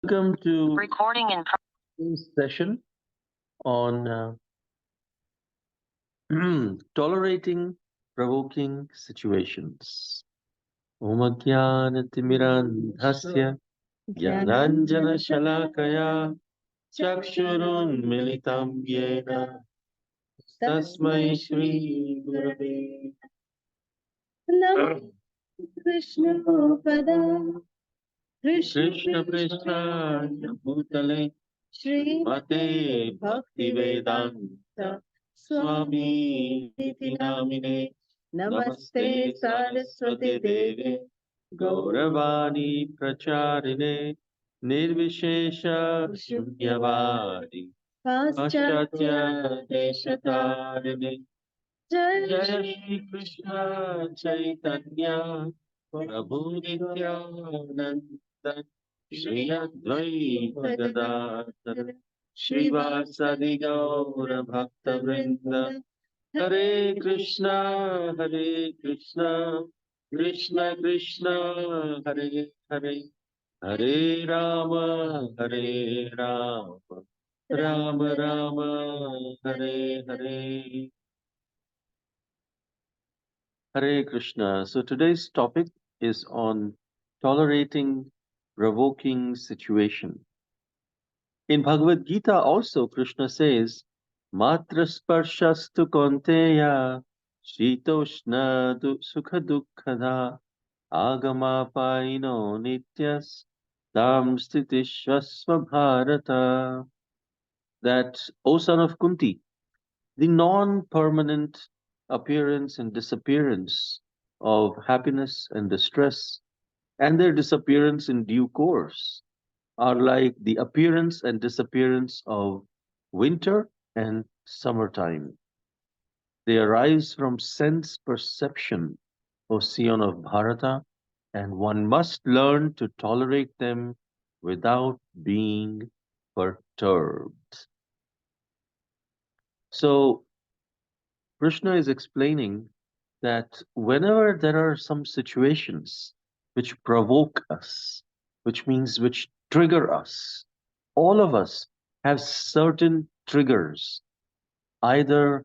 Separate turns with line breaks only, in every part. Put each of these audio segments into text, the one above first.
Welcome to recording in this session on tolerating provoking situations. Om Ajnanatirmirandhasya Jnananjana Shalakaya Chakshurunmilitam Yena Tasmai Shri Gurave Namo
Krishna Pada
Krishna Krishna Bhutale Mate Bhakti Vedanta Swami Niti Namine Namaste Saraswati Deve Gauravani Pracharine Nirvishesha Shunyavadi Paschatya Deshatarine Jai Shri Krishna Chaitanya Prabhu Nityananda Shri Advaita Gadadhara Srivas Gaura Bhakta Vrinda Hare Krishna Krishna Krishna Hare Hare Hare Rama Rama Rama Hare Hare. Hare Krishna. So today's topic is on tolerating provoking situation. In Bhagavad Gita also Krishna says, Matra sparshastu konteya shitoshna sukha dukkhada agamapaino nityas tam stitishvasva bharata. That, O son of Kunti, the non-permanent appearance and disappearance of happiness and distress, and their disappearance in due course, are like the appearance and disappearance of winter and summertime. They arise from sense perception, O Scion of Bharata, and one must learn to tolerate them without being perturbed. So, Krishna is explaining that whenever there are some situations which provoke us, which means which trigger us, all of us have certain triggers. Either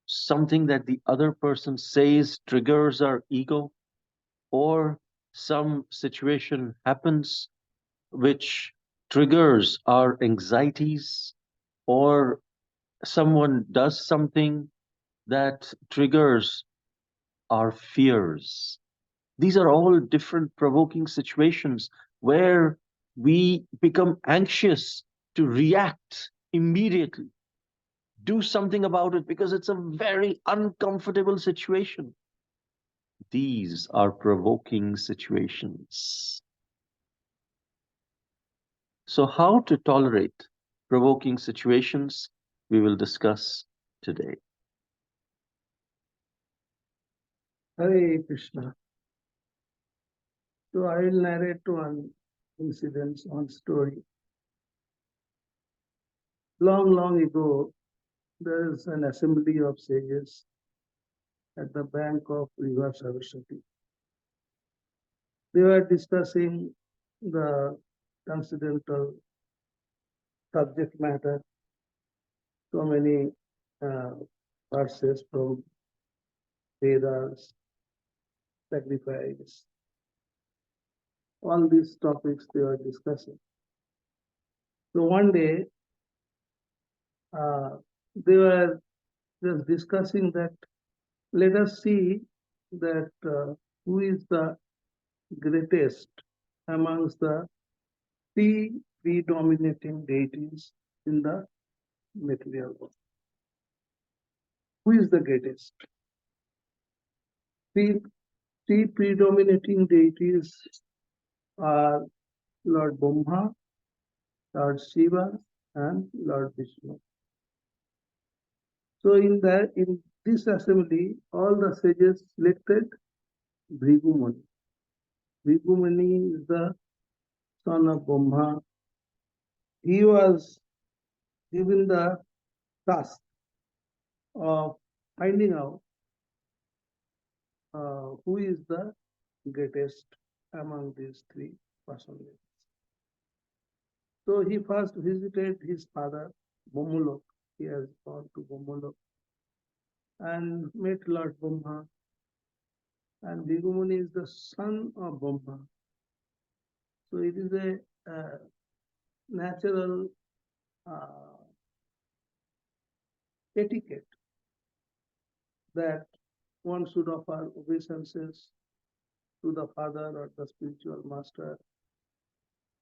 something that the other person says triggers our ego, or some situation happens which triggers our anxieties, or someone does something that triggers our fears. These are all different provoking situations where we become anxious to react immediately, do something about it because it's a very uncomfortable situation. These are provoking situations. So, how to tolerate provoking situations, we will discuss today.
Hare Krishna. So I will narrate one incident, one story. Long ago, there is an assembly of sages at the bank of River Saraswati. They were discussing the transcendental subject matter, so many verses from Vedas, sacrifice, all these topics they were discussing. So one day, they were just discussing that let us see that who is the greatest amongst the three predominating deities in the material world. Who is the greatest? Three predominating deities are Lord Brahma, Lord Shiva, and Lord Vishnu. So in this assembly, all the sages selected Bhrigu Muni. Bhrigu Muni is the son of Brahma. He was given the task of finding out who is the greatest among these three personalities. So he first visited his father, Bomulok. He has gone to Bomulok and met Lord Brahma. And Bhrigu Muni is the son of Brahma. So it is a natural etiquette that one should offer obeisances to the father or the spiritual master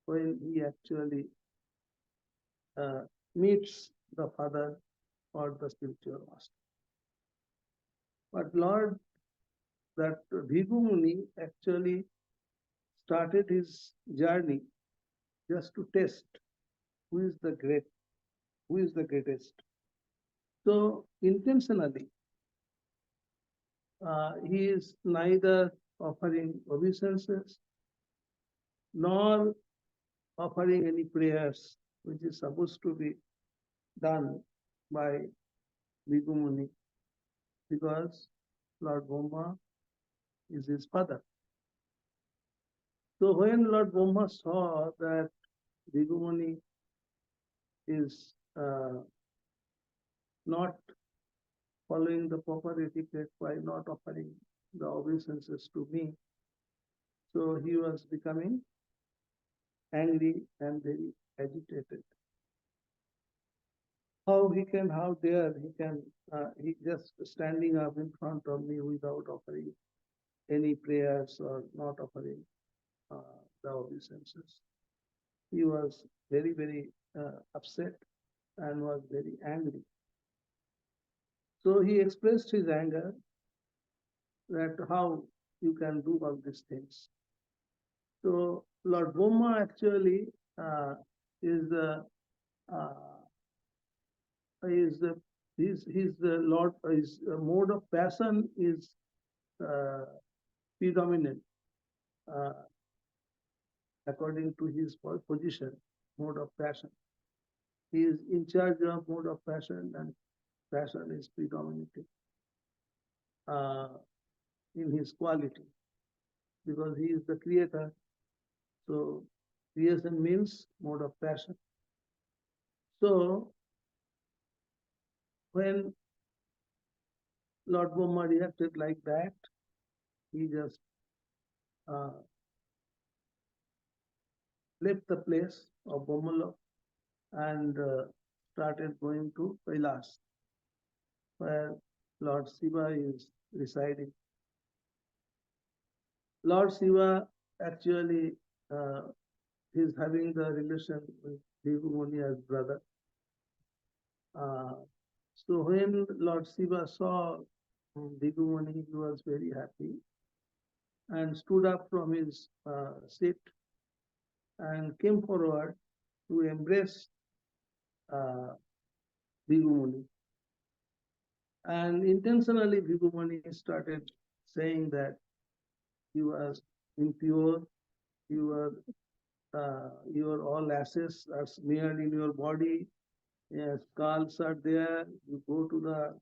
when he actually meets the father or the spiritual master. But Lord, that Bhrigu Muni actually started his journey just to test who is the greatest. So intentionally, he is neither offering obeisances nor offering any prayers, which is supposed to be done by Bhrigu Muni, because Lord Brahma is his father. So when Lord Brahma saw that Bhrigu Muni is not following the proper etiquette by not offering the obeisances to me, so he was becoming angry and very agitated. How dare he just standing up in front of me without offering any prayers or not offering the obeisances. He was very, very upset and was very angry. So he expressed his anger that how you can do all these things. So Lord Brahma actually is the Lord, his mode of passion is predominant according to his position, mode of passion. He is in charge of mode of passion, and passion is predominating in his quality, because he is the creator. So creation means mode of passion. So when Lord Brahma reacted like that, he just left the place of Bomala and started going to Kailash, where Lord Shiva is residing. Lord Shiva actually is having the relation with Bhrigu Muni as brother. So when Lord Shiva saw Bhrigu Muni, he was very happy and stood up from his seat and came forward to embrace Bhrigu Muni. And intentionally, Bhrigu Muni started saying that you are impure, your all ashes are smeared in your body, skulls are there, you go to the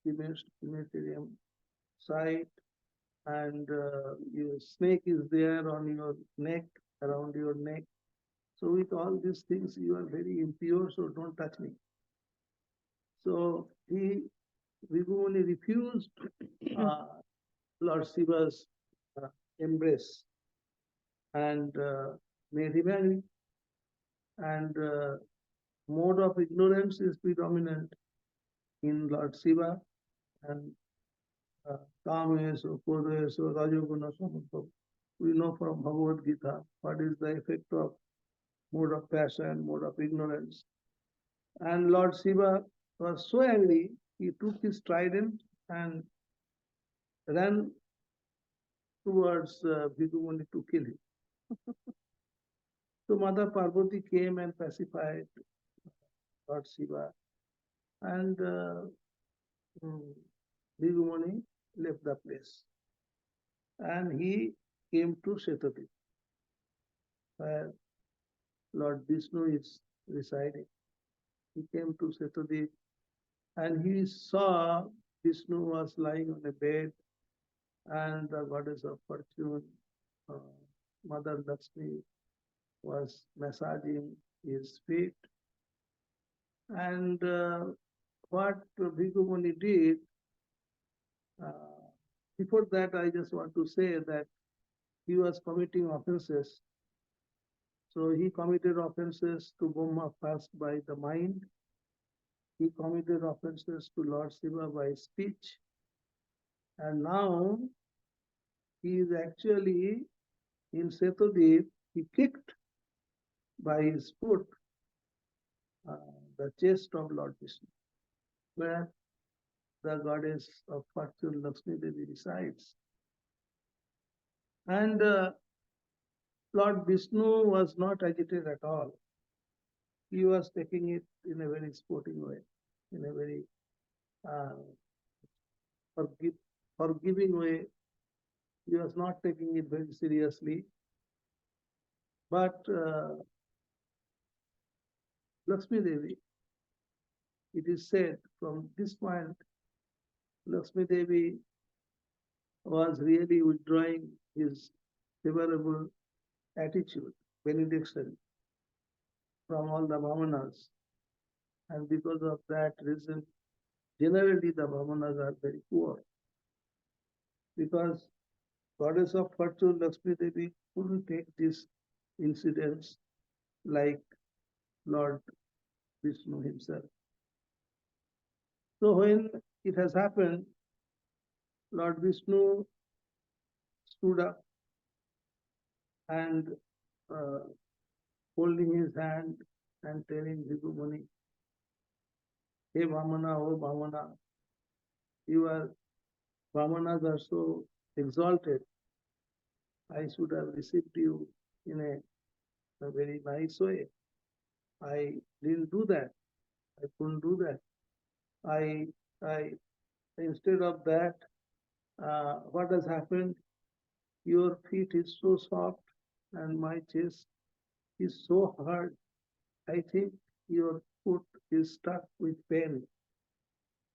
crematorium site, and your snake is there on your neck, around your neck. So with all these things, you are very impure, so don't touch me. So Bhrigu Muni refused Lord Shiva's embrace and made him angry. And mode of ignorance is predominant in Lord Shiva, and Kamesu, Kodesu, Rajoguna, Samudbhav. We know from Bhagavad Gita what is the effect of mode of passion, mode of ignorance. And Lord Shiva was so angry, he took his trident and ran towards Bhrigu Muni to kill him. So Mother Parvati came and pacified Lord Shiva, and Bhrigu Muni left the place. And he came to Shetadip, where Lord Vishnu is residing. He came to Shetadip and he saw Vishnu was lying on a bed, and the goddess of fortune, Mother Lakshmi, was massaging his feet. And what Bhrigu Muni did, uh, before that, I just want to say that he was committing offenses. So he committed offenses to Brahma first by the mind. He committed offenses to Lord Shiva by speech. And now he is actually in Setudip, he kicked by his foot the chest of Lord Vishnu, where the goddess of fortune Lakshmi Devi resides. And Lord Vishnu was not agitated at all. He was taking it in a very sporting way, in a very uh, forgiving way. He was not taking it very seriously. But Lakshmi Devi, it is said from this point, Lakshmi Devi was really withdrawing his favorable attitude, benediction from all the Brahmanas. And because of that reason, generally the Brahmanas are very poor. Because goddess of fortune Lakshmi Devi couldn't take these incidents like Lord Vishnu himself. So when it has happened, Lord Vishnu stood up and holding his hand and telling Bhrigu Muni, "Hey Vamana, oh Vamana, you are Vamanas are so exalted. I should have received you in a very nice way. I didn't do that. I couldn't do that. I instead of that, what has happened? Your feet is so soft and my chest is so hard. I think your foot is stuck with pain.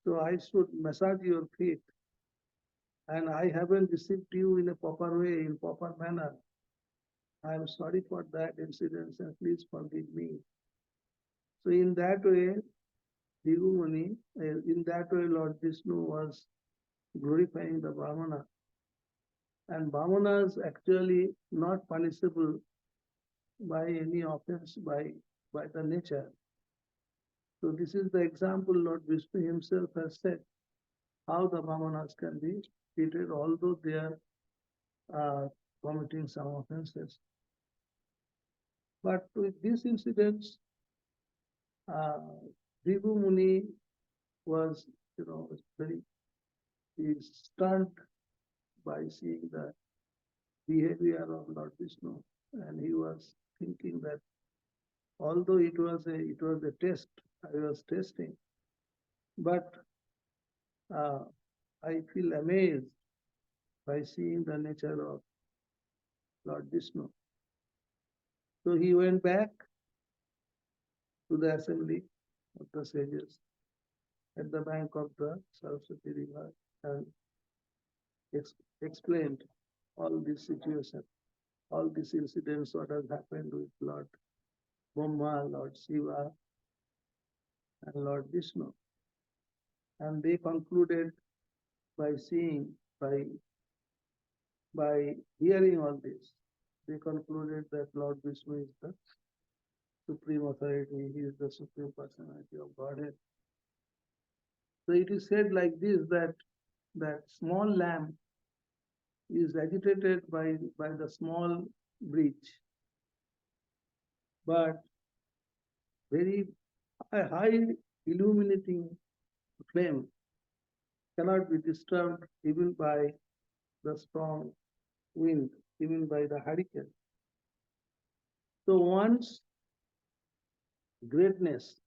So I should massage your feet. And I haven't received you in a proper way, in proper manner. I am sorry for that incident and please forgive me." So in that way, Bhrigu Muni, in that way Lord Vishnu was glorifying the Brahmana. And Brahmanas actually not punishable by any offense by the nature. So this is the example Lord Vishnu himself has said, how the Brahmanas can be treated, although they are committing some offenses. But with these incidents, Bhrigu Muni was, very stunned by seeing the behavior of Lord Vishnu, and he was thinking that although it was a test, I was testing, but I feel amazed by seeing the nature of Lord Vishnu. So he went back to the assembly of the sages at the bank of the Saraswati River and explained all this situation, all these incidents, what has happened with Lord Brahma, Lord Shiva, and Lord Vishnu. And they concluded by hearing all this, they concluded that Lord Vishnu is the supreme authority, he is the supreme personality of Godhead. So it is said like this, that small lamb is agitated by the small breeze, but very high illuminating flame cannot be disturbed even by the strong wind, even by the hurricane. So one's greatness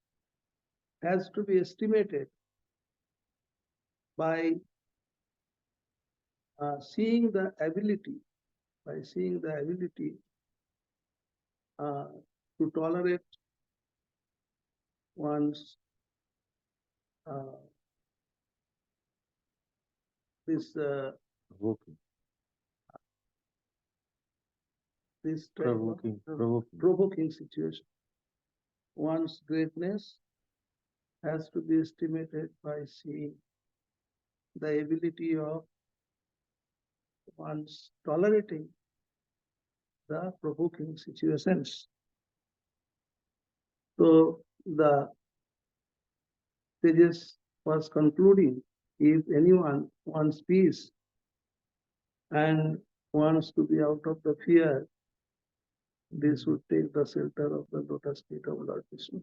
has to be estimated by seeing the ability uh, to tolerate one's uh, this
Provoking.
this
Provoking.
provoking situation. one's greatness has to be estimated by seeing the ability of one's tolerating the provoking situations. So the sages was concluding, if anyone wants peace and wants to be out of the fear, they should take the shelter of the lotus feet of Lord Krishna.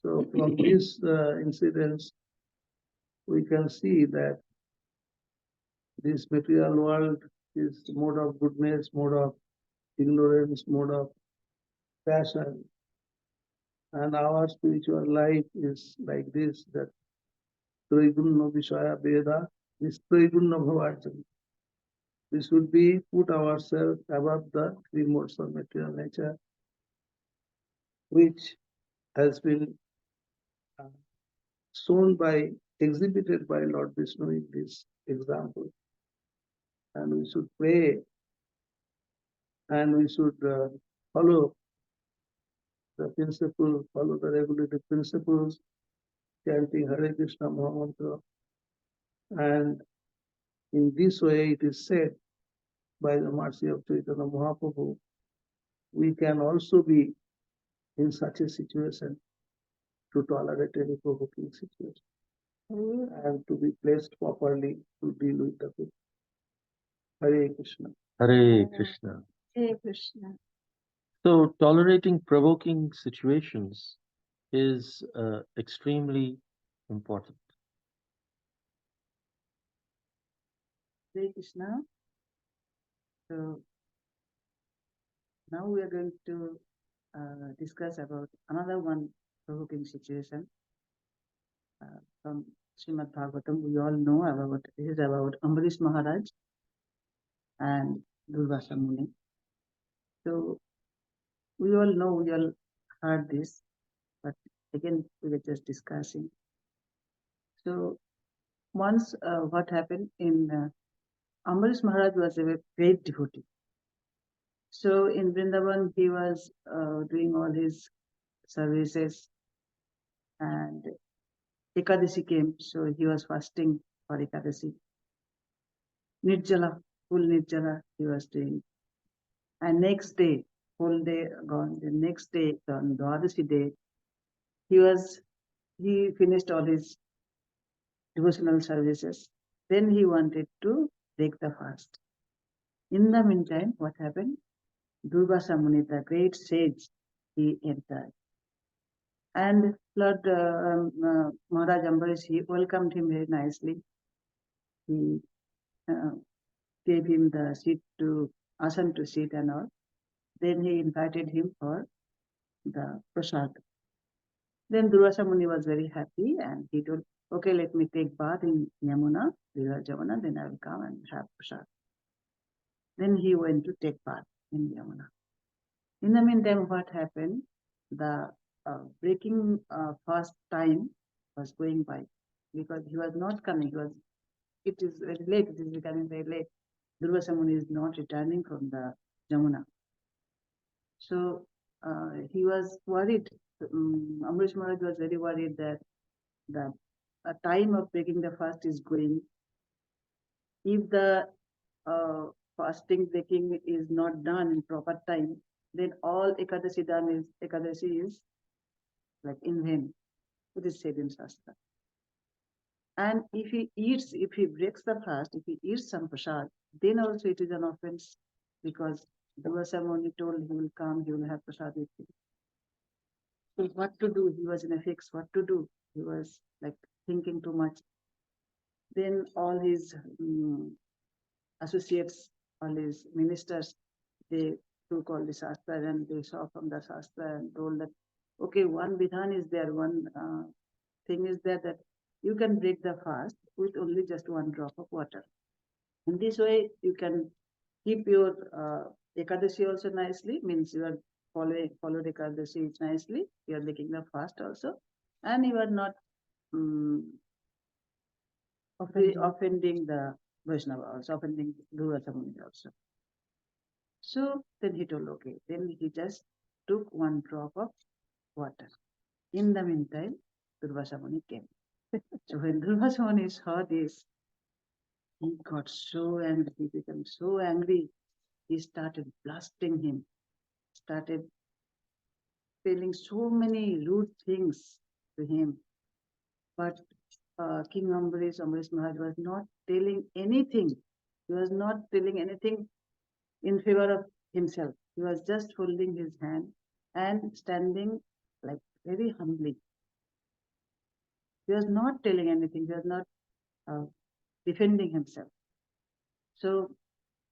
So from these incidents, we can see that this material world is mode of goodness, mode of ignorance, mode of passion. And our spiritual life is like this, that Trigunna Vishaya Veda is Trigunna Bhavarjan. We should be put ourselves above the three modes of material nature, which has been shown by, exhibited by Lord Vishnu in this example. And we should pray and we should follow the principle, follow the regulative principles, chanting Hare Krishna Mahamantra. And in this way, it is said, by the mercy of Chaitanya Mahaprabhu, we can also be in such a situation to tolerate any provoking situation and to be placed properly to deal with the people. Hare Krishna.
Hare Krishna.
Hare Krishna.
So, tolerating provoking situations is extremely important.
Hare Krishna. So now we are going to discuss about another one provoking situation from Srimad Bhagavatam. We all know about, this is about Ambarish Mahārāj and Durvasa Muni. So we all know, we all heard this, but again we were just discussing. So once what happened in Ambarish Mahārāj was a great devotee. So in Vrindavan he was doing all his services, and Ekadasi came, so he was fasting for Ekadasi. Nirjala, full Nirjala he was doing. And next day, whole day gone, the next day, on Dwadasi day, he finished all his devotional services. Then he wanted to break the fast. In the meantime, what happened? Durvasa Muni, the great sage, he entered. And Lord Mahārāj Ambarish, he welcomed him very nicely. He gave him the seat to, asan to sit and all. Then he invited him for the prasad. Then Durvasa Muni was very happy and he told, okay, let me take bath in Yamuna, River Jamuna, then I will come and have prasad. Then he went to take bath in Yamuna. In the meantime, what happened? The breaking fast time was going by because he was not coming. It is very late, it is becoming very late. Durvasa Muni is not returning from the Jamuna. So he was worried. Ambarish Mahārāj was very worried that the time of breaking the fast is going. If the fasting breaking is not done in proper time, then all Ekadasi is like in vain. It is said in Shastra. And if he breaks the fast, if he eats some prasad, then also it is an offense because Durvasa Muni told he will come, he will have prasad with him. So what to do? He was in a fix, what to do? He was like thinking too much. Then all his associates, all his ministers, they took all the Shastra and they saw from the Shastra and told that, okay, one vidhan is there, one thing is there that you can break the fast with only just one drop of water. In this way, you can keep your Ekadasi also nicely, means you are followed Ekadasi nicely, you are making the fast also, and you are not offending the Vaishnava also, offending Durvasa Muni also. So then he told, okay, then he just took one drop of water. In the meantime, Durvasa Muni came. So when Durvasa Muni saw this, he got so angry, he became so angry, he started blasting him, started telling so many rude things to him. But King Ambarish Mahārāj was not telling anything. He was not telling anything in favor of himself. He was just holding his hand and standing like very humbly. He was not telling anything. He was not defending himself. So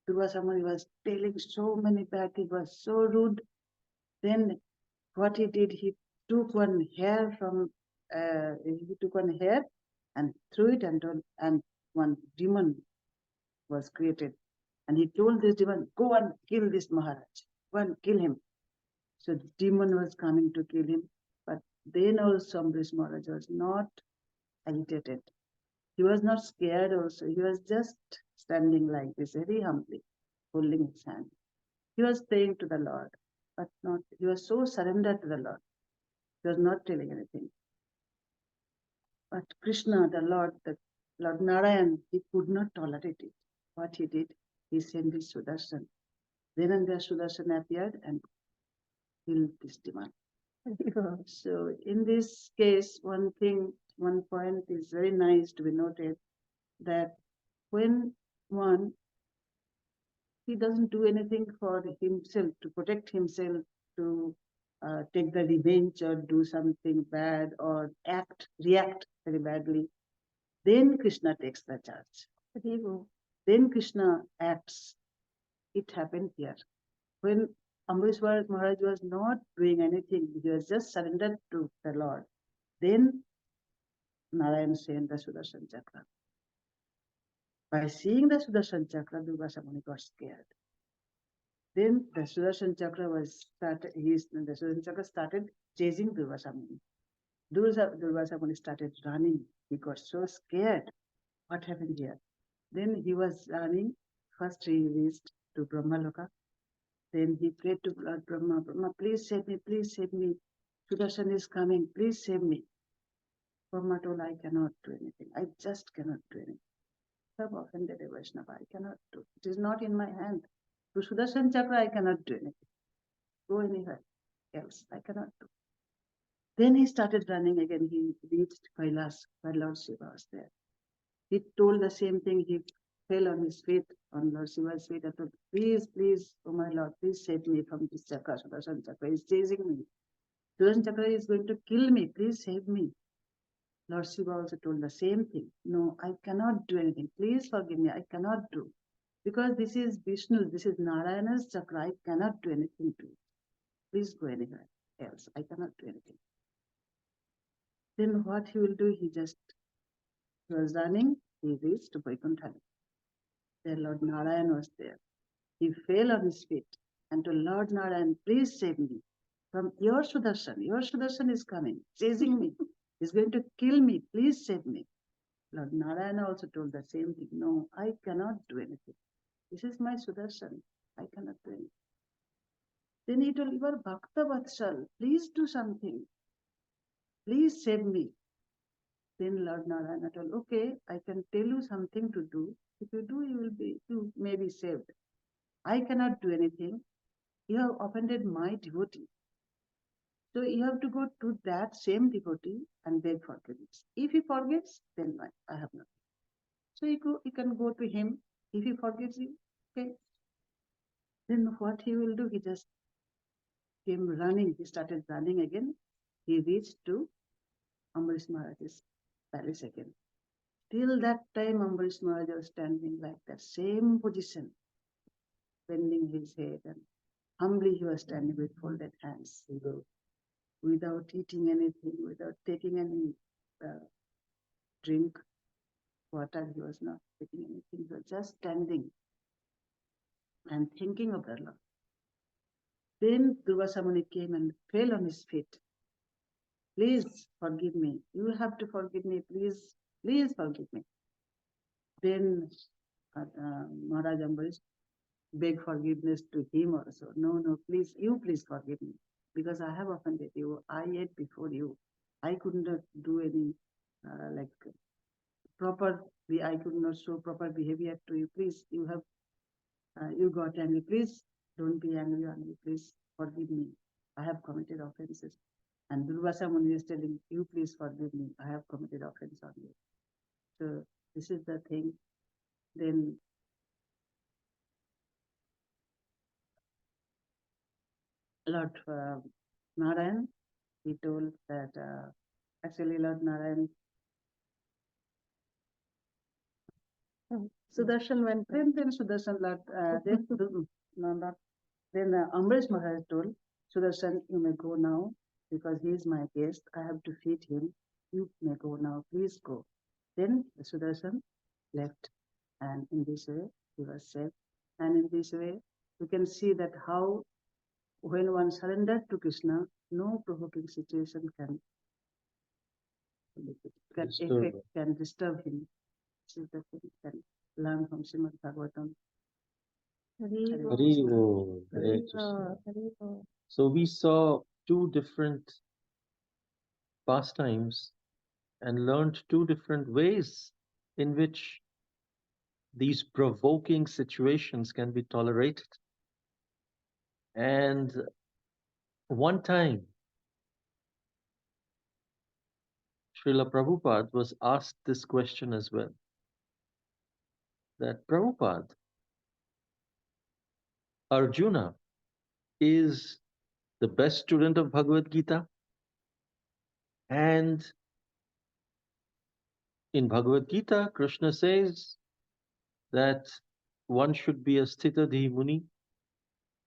Durvasa Muni was telling so many bad things, was so rude. Then what he did, he took one hair from, and threw it, and one demon was created. And he told this demon, go and kill this Mahārāj, go and kill him. So the demon was coming to kill him, but then also Ambarish Mahārāj was not agitated. He was not scared also. He was just standing like this, very humbly, holding his hand. He was praying to the Lord, but not, he was so surrendered to the Lord. He was not telling anything. But Krishna, the Lord Narayan, he could not tolerate it. What he did, he sent his Sudarshan. Then and there Sudarshan appeared and killed this demon. So in this case, one point is very nice to be noted, that when he doesn't do anything for himself, to protect himself, to take the revenge or do something bad or react very badly, then Krishna takes the charge. Then Krishna acts. It happened here. When Ambarish Mahārāj was not doing anything, he was just surrendered to the Lord. Then Narayan sent the Sudarshan Chakra. By seeing the Sudarshan Chakra, Durvasa Muni got scared. Then the Sudarshan Chakra started chasing Durvasa Muni. Durvasa Muni started running. He got so scared. What happened here? Then he was running. First he reached to Brahmaloka. Then he prayed to Lord Brahma, Brahma, please save me, please save me. Sudarshan is coming, please save me. Brahma told, I cannot do anything. I just cannot do anything. I've offended a Vaishnava, I cannot do. It is not in my hand. To Sudarshan Chakra, I cannot do anything. Go anywhere else, I cannot do. Then he started running again. He reached Kailas, where Lord Shiva was there. He told the same thing. He fell on his feet, on Lord Shiva's feet, and told, please, please, oh my Lord, please save me from this Chakra. Sudarshan Chakra is chasing me. Sudarshan Chakra is going to kill me. Please save me. Lord Shiva also told the same thing. No, I cannot do anything. Please forgive me. I cannot do. Because this is Vishnu, this is Narayana's Chakra. I cannot do anything to it. Please go anywhere else. I cannot do anything. Then what he will do, he was running, he reached to Vaikuntha. There Lord Narayan was there. He fell on his feet and told Lord Narayan, please save me from your Sudarshan. Your Sudarshan is coming, chasing me. He's going to kill me. Please save me. Lord Narayan also told the same thing. No, I cannot do anything. This is my Sudarshan. I cannot do anything. Then he told, you are Bhakta Vatshal. Please do something. Please save me. Then Lord Narayana told, okay, I can tell you something to do. If you do, you may be saved. I cannot do anything. You have offended my devotee. So you have to go to that same devotee and beg forgiveness. If he forgives, then I have nothing. So you can go to him. If he forgives you, okay. Then what he will do, he just came running. He started running again. He reached to Ambarish Mahārāj's palace again. Till that time, Ambarish Mahārāj was standing like that same position, bending his head, and humbly he was standing with folded hands, without eating anything, without taking any drink, water. He was not taking anything. He was just standing and thinking of the Lord. Then Durvasa Muni came and fell on his feet. Please forgive me. You have to forgive me. Please, please forgive me. Then Mahārāj Ambarish begged forgiveness to him also. No, please, you please forgive me. because I have offended you. I ate before you. I could not do any like proper. I could not show proper behavior to you. Please, you have you got angry. Please don't be angry on me. Please forgive me. I have committed offenses. And Durvasa Muni is telling you, please forgive me. I have committed offense on you. So this is the thing. Then Lord Narayan, he told that actually Lord Narayan, Sudarshan went, then Sudarshan Lord, then Ambarish Mahārāj told, Sudarshan, you may go now because he is my guest. I have to feed him. You may go now. Please go. Then Sudarshan left, and in this way he was saved. And in this way, we can see that how when one surrendered to Krishna, no provoking situation can disturb him. This is the thing we can learn from Srimad Bhagavatam.
Bhrigu, Hare Krishna. So we saw two different pastimes and learned two different ways in which these provoking situations can be tolerated. And one time, Srila Prabhupada was asked this question as well. That Prabhupada, Arjuna is the best student of Bhagavad Gita, and in Bhagavad Gita, Krishna says that one should be a Sthitadhi Muni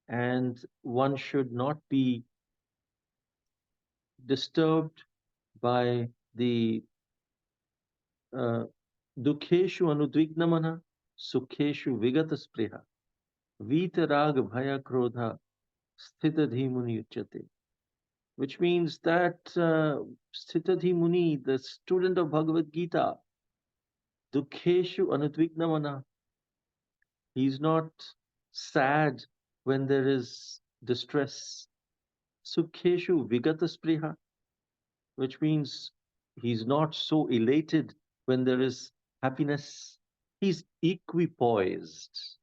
and one should not be disturbed by the Dukheshu Anudvignamana, Sukheshu Vigata Spriha, Vitarag Bhaya Krodha, Sthitadhi Muni Uchate. Which means that Sthitadhi Muni, the student of Bhagavad Gita, Dukheshu Anudvignamana, he is not sad when there is distress. Sukheshu Vigata Spriha, which means he's not so elated when there is happiness. He's equipoised.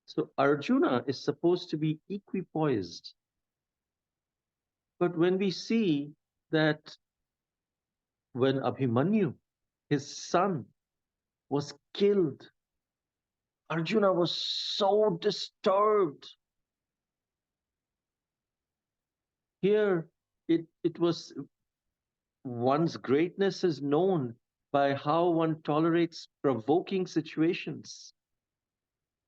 So Arjuna is supposed to be equipoised. But when we see that when Abhimanyu, his son, was killed, Arjuna was so disturbed. Here, it was one's greatness is known by how one tolerates provoking situations.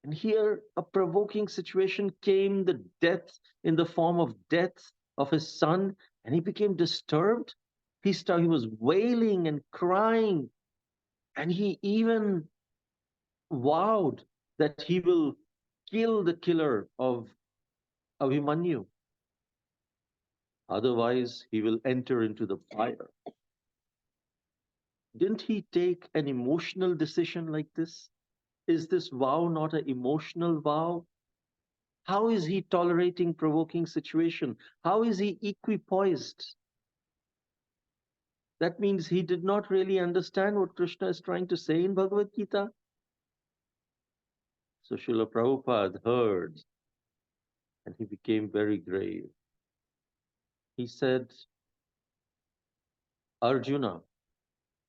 And here, a provoking situation came, the death in the form of death of his son, and he became disturbed. He was wailing and crying, and he even vowed that he will kill the killer of Abhimanyu. Otherwise, he will enter into the fire. Didn't he take an emotional decision like this? Is this vow not an emotional vow? How is he tolerating provoking situation? How is he equipoised? That means he did not really understand what Krishna is trying to say in Bhagavad Gita. So Srila Prabhupada heard and he became very grave. He said, Arjuna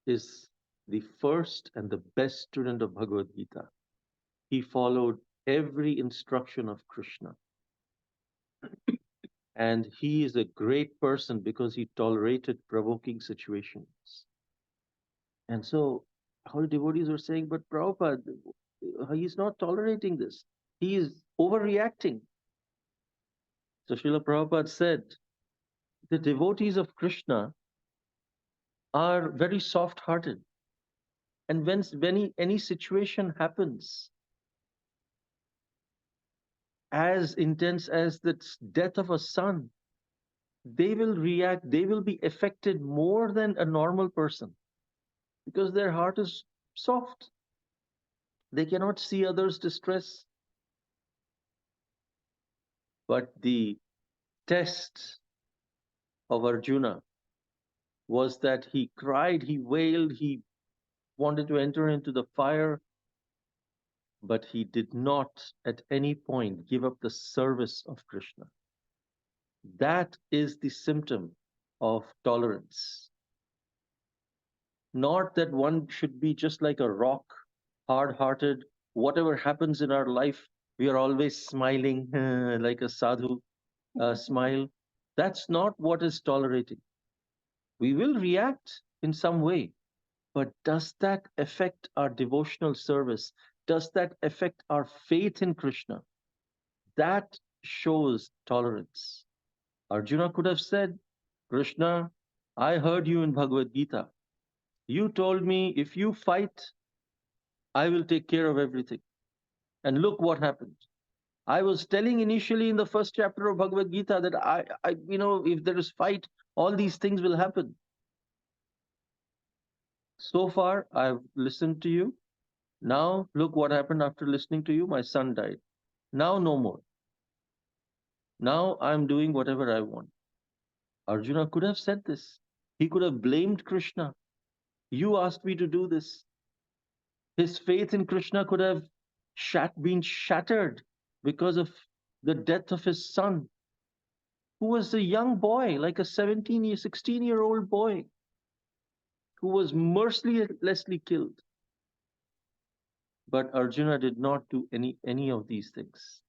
is the first and the best student of Bhagavad Gita. He followed every instruction of Krishna. And he is a great person because he tolerated provoking situations. And so our devotees were saying, but Prabhupada, he's not tolerating this. He is overreacting. So Srila Prabhupada said, the devotees of Krishna are very soft-hearted. And when any situation happens as intense as the death of a son, they will react, they will be affected more than a normal person because their heart is soft. They cannot see others' distress. But the test of Arjuna was that he cried, he wailed, he wanted to enter into the fire, but he did not at any point give up the service of Krishna. That is the symptom of tolerance. Not that one should be just like a rock, hard hearted. Whatever happens in our life, we are always smiling like a sadhu smile. That's not what is tolerating. We will react in some way, but does that affect our devotional service? Does that affect our faith in Krishna? That shows tolerance. Arjuna could have said, Krishna, I heard you in Bhagavad Gita. You told me if you fight, I will take care of everything. And look what happened. I was telling initially in the first chapter of Bhagavad Gita that if there is fight, all these things will happen. So far, I've listened to you. Now, look what happened after listening to you. My son died. Now, no more. Now, I'm doing whatever I want. Arjuna could have said this. He could have blamed Krishna. You asked me to do this. His faith in Krishna could have been shattered because of the death of his son, who was a young boy, like a 16-year-old boy, who was mercilessly killed. But Arjuna did not do any of these things.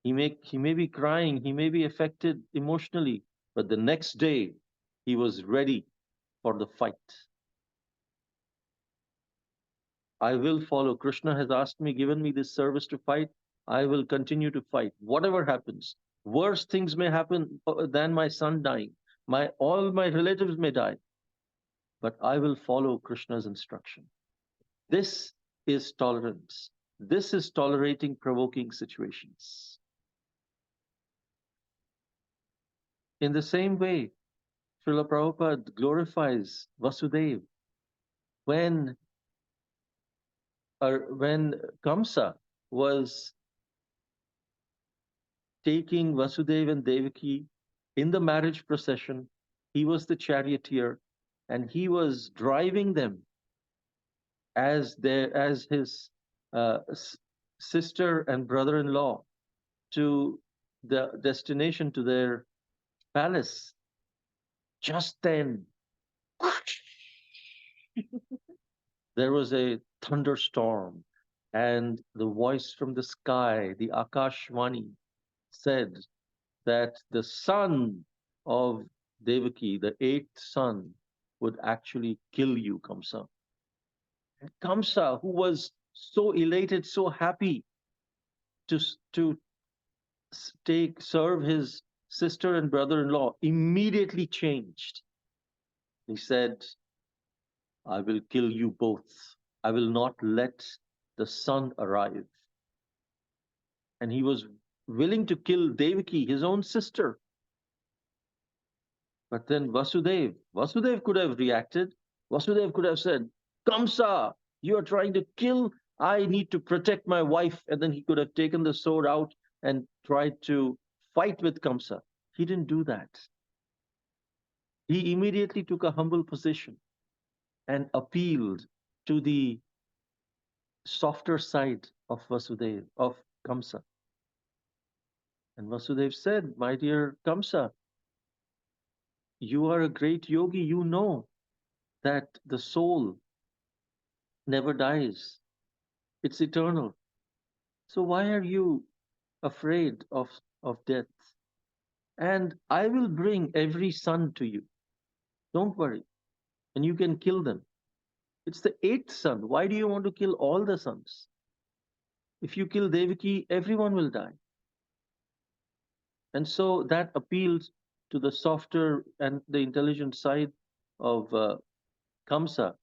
He may be crying, he may be affected emotionally, but the next day he was ready for the fight. I will follow. Krishna has asked me, given me this service to fight. I will continue to fight, whatever happens. Worse things may happen than my son dying. All my relatives may die, but I will follow Krishna's instruction. This is tolerance. This is tolerating provoking situations. In the same way, Srila Prabhupada glorifies Vasudev when Kamsa was taking Vasudev and Devaki in the marriage procession. He was the charioteer and he was driving them as his sister and brother-in-law to the destination, to their palace. Just then, there was a thunderstorm, and the voice from the sky, the Akashvani, said that the son of Devaki, the eighth son, would actually kill you, Kamsa. And Kamsa, who was so elated, so happy to serve his sister and brother-in-law, immediately changed. He said, I will kill you both. I will not let the son arrive. And he was willing to kill Devaki, his own sister. But then Vasudev could have reacted. Vasudev could have said, Kamsa, you are trying to kill. I need to protect my wife. And then he could have taken the sword out and tried to fight with Kamsa. He didn't do that. He immediately took a humble position and appealed to the softer side of Vasudev, of Kamsa. And Vasudev said, my dear Kamsa, you are a great yogi. You know that the soul never dies. It's eternal. So why are you afraid of death? And I will bring every son to you. Don't worry. And you can kill them. It's the eighth son. Why do you want to kill all the sons? If you kill Devaki, everyone will die. And so that appeals to the softer and the intelligent side of Kamsa,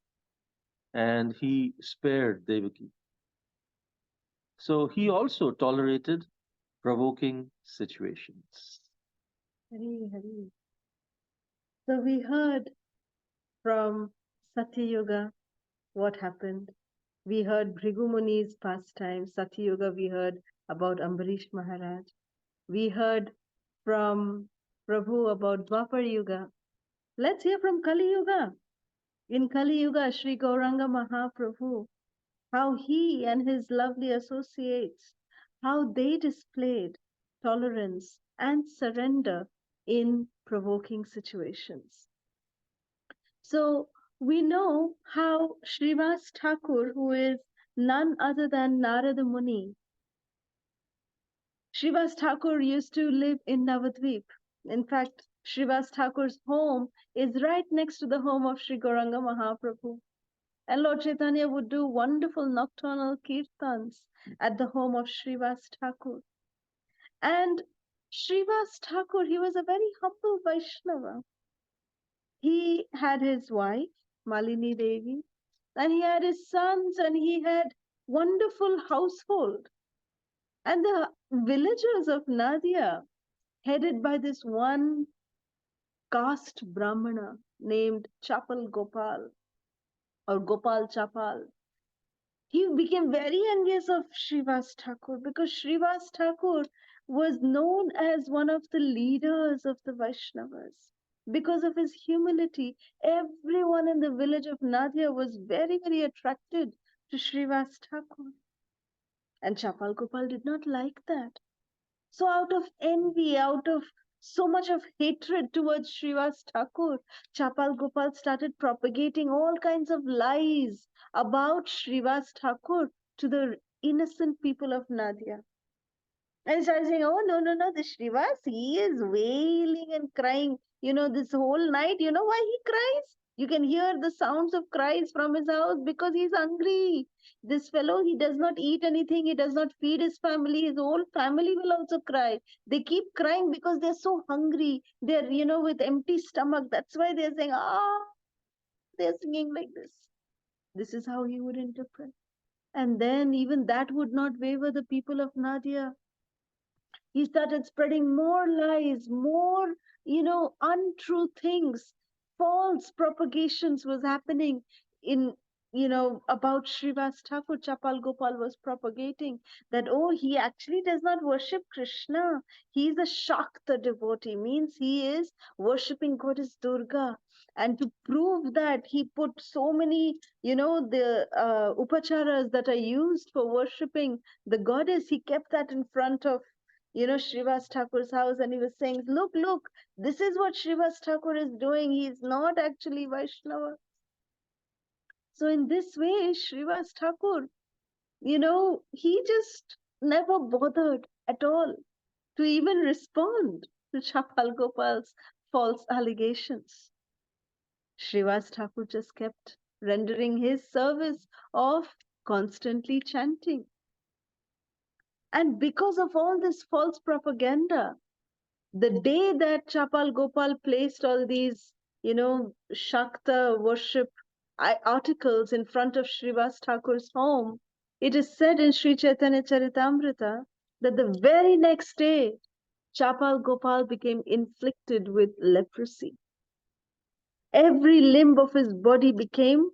and he spared Devaki. So he also tolerated provoking situations.
Hari, Hari. So we heard from Satya Yoga what happened. We heard Bhrigu Muni's pastime. Satya Yoga, we heard about Ambarish Mahārāj. We heard from Prabhu about Dwapar Yuga. Let's hear from Kali Yuga. In Kali Yuga, Sri Gauranga Mahaprabhu, how he and his lovely associates, how they displayed tolerance and surrender in provoking situations. So we know how Srivas Thakur, who is none other than Narada Muni, Srivas Thakur used to live in Navadvip. In fact, Srivas Thakur's home is right next to the home of Sri Gauranga Mahaprabhu. And Lord Chaitanya would do wonderful nocturnal kirtans at the home of Srivas Thakur. And Srivas Thakur, he was a very humble Vaishnava. He had his wife, Malini Devi, and he had his sons, and he had wonderful household. And the villagers of Nadia, headed by this one caste Brahmana named Chapal Gopal or Gopal Chapal, he became very envious of Srivas Thakur because Srivas Thakur was known as one of the leaders of the Vaishnavas. Because of his humility, everyone in the village of Nadia was very, very attracted to Srivas Thakur. And Chapal Gopal did not like that. So out of envy, out of so much of hatred towards Srivas Thakur, Chapal Gopal started propagating all kinds of lies about Srivas Thakur to the innocent people of Nadia. And he started saying, oh, no, the Srivas, he is wailing and crying, this whole night. You know why he cries? You can hear the sounds of cries from his house because he's hungry. This fellow, he does not eat anything. He does not feed his family. His whole family will also cry. They keep crying because they're so hungry. They're, with empty stomach. That's why they're saying, they're singing like this. This is how he would interpret. And then even that would not waver the people of Nadia. He started spreading more lies, more, untrue things. False propagations was happening in, about Srivas Thakur. Chapal Gopal was propagating that, oh, he actually does not worship Krishna. He is a Shakta devotee, means he is worshipping goddess Durga. And to prove that, he put so many, the upacharas that are used for worshipping the goddess, he kept that in front of Srivas Thakur's house, and he was saying, look, this is what Srivas Thakur is doing. He is not actually Vaishnava. So in this way, Srivas Thakur, he just never bothered at all to even respond to Chapal Gopal's false allegations. Srivas Thakur just kept rendering his service of constantly chanting. And because of all this false propaganda, the day that Chapal Gopal placed all these, Shakta worship articles in front of Srivas Thakur's home, it is said in Sri Chaitanya Charitamrita that the very next day, Chapal Gopal became inflicted with leprosy. Every limb of his body became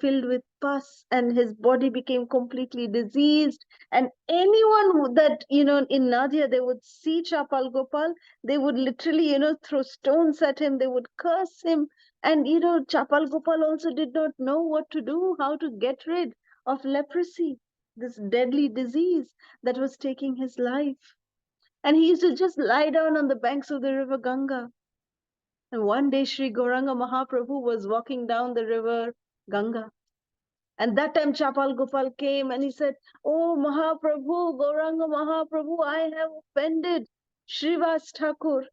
filled with pus, and his body became completely diseased. And anyone that, in Nadia, they would see Chapal Gopal, they would literally, throw stones at him, they would curse him. And, Chapal Gopal also did not know what to do, how to get rid of leprosy, this deadly disease that was taking his life. And he used to just lie down on the banks of the river Ganga. And one day, Sri Gauranga Mahaprabhu was walking down the river Ganga. And that time Chapal Gopal came and he said, oh Mahaprabhu, Gauranga Mahaprabhu, I have offended Srivas Thakur.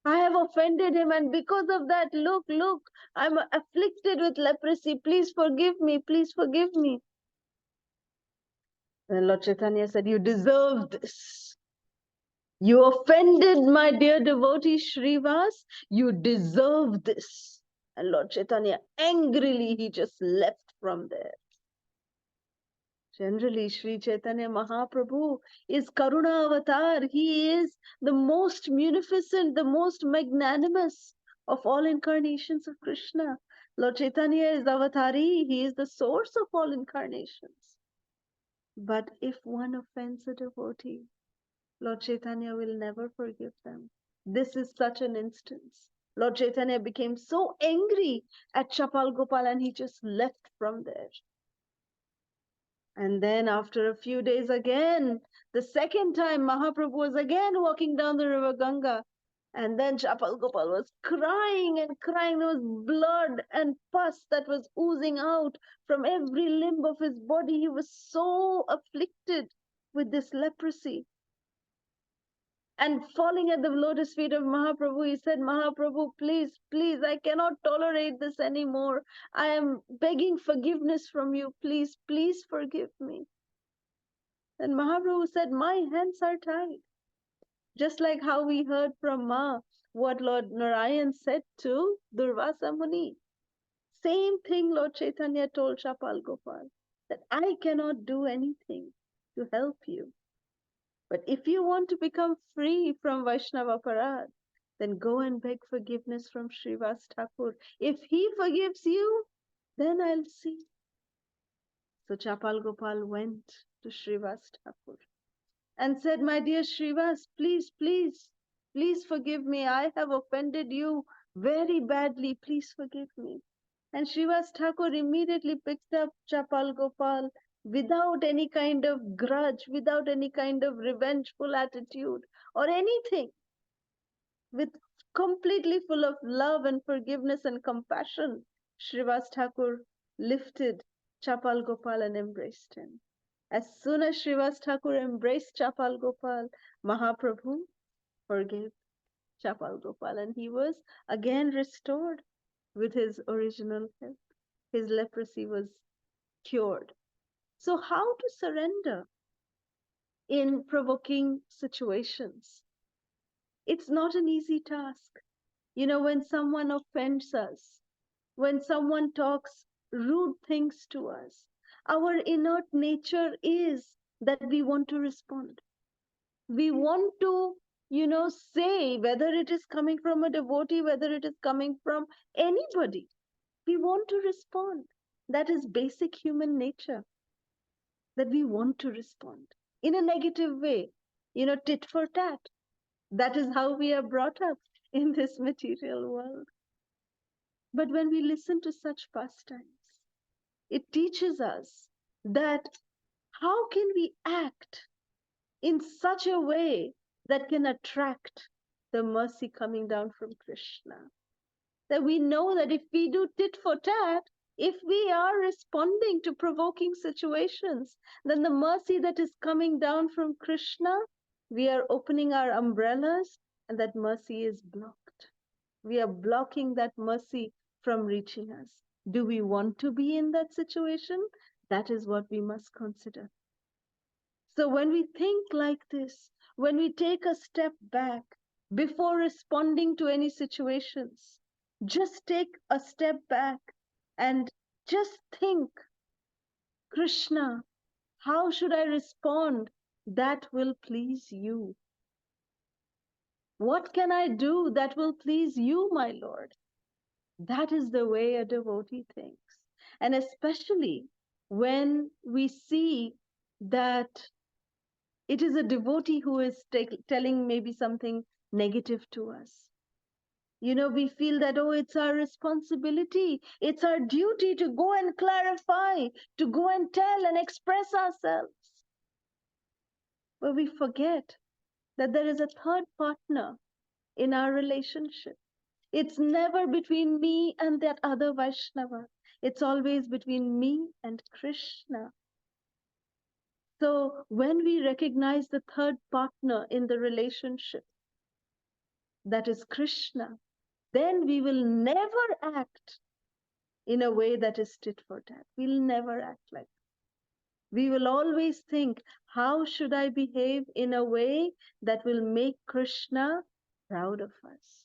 I have offended him, and because of that, look, I'm afflicted with leprosy. Please forgive me, please forgive me. And Lord Chaitanya said, you deserve this. You offended my dear devotee Srivas. You deserve this. And Lord Chaitanya, angrily, he just left from there. Generally, Sri Chaitanya Mahaprabhu is Karuna Avatar. He is the most munificent, the most magnanimous of all incarnations of Krishna. Lord Chaitanya is Avatari. He is the source of all incarnations. But if one offends a devotee, Lord Chaitanya will never forgive them. This is such an instance. Lord Chaitanya became so angry at Chapal Gopal and he just left from there. And then after a few days again, the second time Mahaprabhu was again walking down the river Ganga. And then Chapal Gopal was crying and crying. There was blood and pus that was oozing out from every limb of his body. He was so afflicted with this leprosy. And falling at the lotus feet of Mahaprabhu, he said, Mahaprabhu, please, please, I cannot tolerate this anymore. I am begging forgiveness from you. Please, please forgive me. And Mahaprabhu said, my hands are tied. Just like how we heard from Ma, what Lord Narayan said to Durvasa Muni. Same thing Lord Chaitanya told Chapal Gopal, that I cannot do anything to help you. But if you want to become free from Vaishnava Parad, then go and beg forgiveness from Srivas Thakur. If he forgives you, then I'll see. So Chapal Gopal went to Srivas Thakur and said, my dear Srivas, please, please, please forgive me. I have offended you very badly. Please forgive me. And Srivas Thakur immediately picked up Chapal Gopal without any kind of grudge, without any kind of revengeful attitude or anything, with completely full of love and forgiveness and compassion. Srivas Thakur lifted Chapal Gopal and embraced him. As soon as Srivas Thakur embraced Chapal Gopal, Mahaprabhu forgave Chapal Gopal and he was again restored with his original health. His leprosy was cured. So how to surrender in provoking situations? It's not an easy task. You know, when someone offends us, when someone talks rude things to us, our inert nature is that we want to respond. We want to, say whether it is coming from a devotee, whether it is coming from anybody, we want to respond. That is basic human nature, that we want to respond in a negative way, tit for tat. That is how we are brought up in this material world. But when we listen to such pastimes, it teaches us that how can we act in such a way that can attract the mercy coming down from Krishna. That we know that if we do tit for tat, if we are responding to provoking situations, then the mercy that is coming down from Krishna, we are opening our umbrellas and that mercy is blocked. We are blocking that mercy from reaching us. Do we want to be in that situation? That is what we must consider. So when we think like this, when we take a step back before responding to any situations, just take a step back and just think, Krishna, how should I respond that will please you? What can I do that will please you, my Lord? That is the way a devotee thinks. And especially when we see that it is a devotee who is telling maybe something negative to us. We feel that, it's our responsibility. It's our duty to go and clarify, to go and tell and express ourselves. But we forget that there is a third partner in our relationship. It's never between me and that other Vaishnava. It's always between me and Krishna. So when we recognize the third partner in the relationship, that is Krishna, then we will never act in a way that is tit for tat. We'll never act like that. We will always think, how should I behave in a way that will make Krishna proud of us?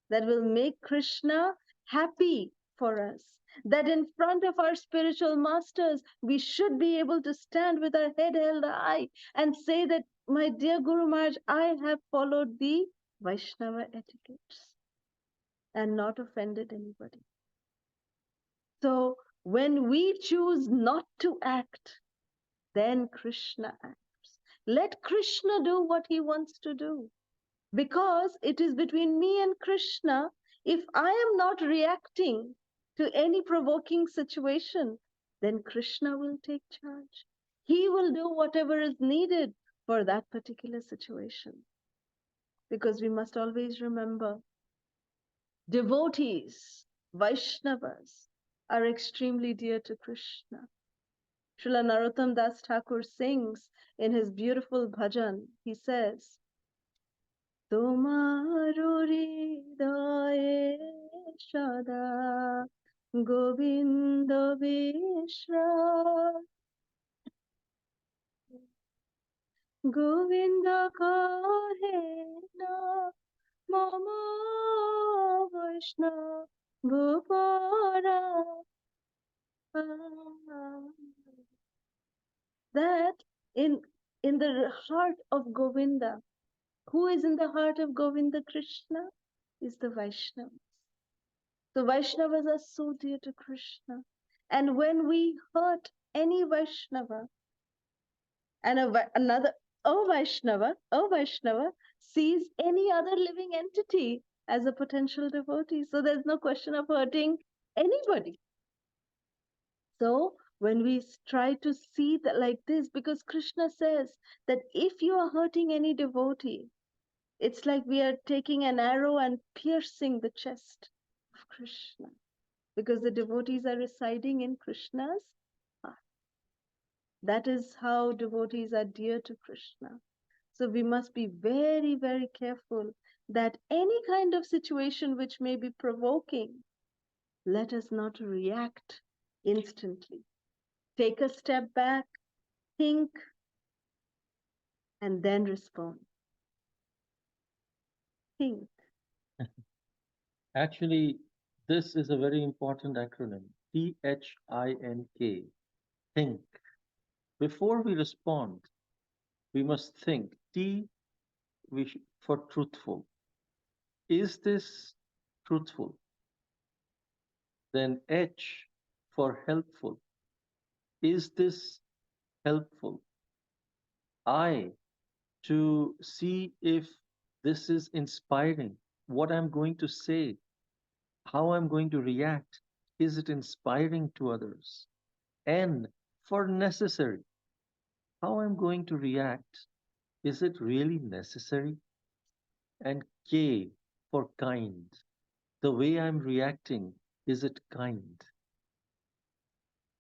That will make Krishna happy for us. That in front of our spiritual masters, we should be able to stand with our head held high and say that, my dear Guru Maharaj, I have followed the Vaishnava etiquettes and not offended anybody. So when we choose not to act, then Krishna acts. Let Krishna do what he wants to do. because it is between me and Krishna. If I am not reacting to any provoking situation, then Krishna will take charge. He will do whatever is needed for that particular situation. Because we must always remember, devotees, Vaishnavas, are extremely dear to Krishna. Srila Narottam Das Thakur sings in his beautiful bhajan, he says, Tomaro hridaye sada Govinda Vishra Govinda kahe na Mama Vaishna Gopara. That in the heart of Govinda, who is in the heart of Govinda? Krishna is the Vaishnavas. The Vaishnavas are so dear to Krishna. And when we hurt any Vaishnava, and another Vaishnava sees any other living entity as a potential devotee. So there's no question of hurting anybody. So when we try to see that like this, because Krishna says that if you are hurting any devotee, it's like we are taking an arrow and piercing the chest of Krishna, because the devotees are residing in Krishna's heart. That is how devotees are dear to Krishna. So we must be very, very careful that any kind of situation which may be provoking, let us not react instantly. Take a step back, think, and then respond. Think.
Actually, this is a very important acronym. THINK. Think. Before we respond, we must think. T for truthful. Is this truthful? Then H for helpful. Is this helpful? I, to see if this is inspiring, what I'm going to say, how I'm going to react. Is it inspiring to others? N for necessary. How I'm going to react. Is it really necessary? And K for kind. The way I'm reacting, is it kind?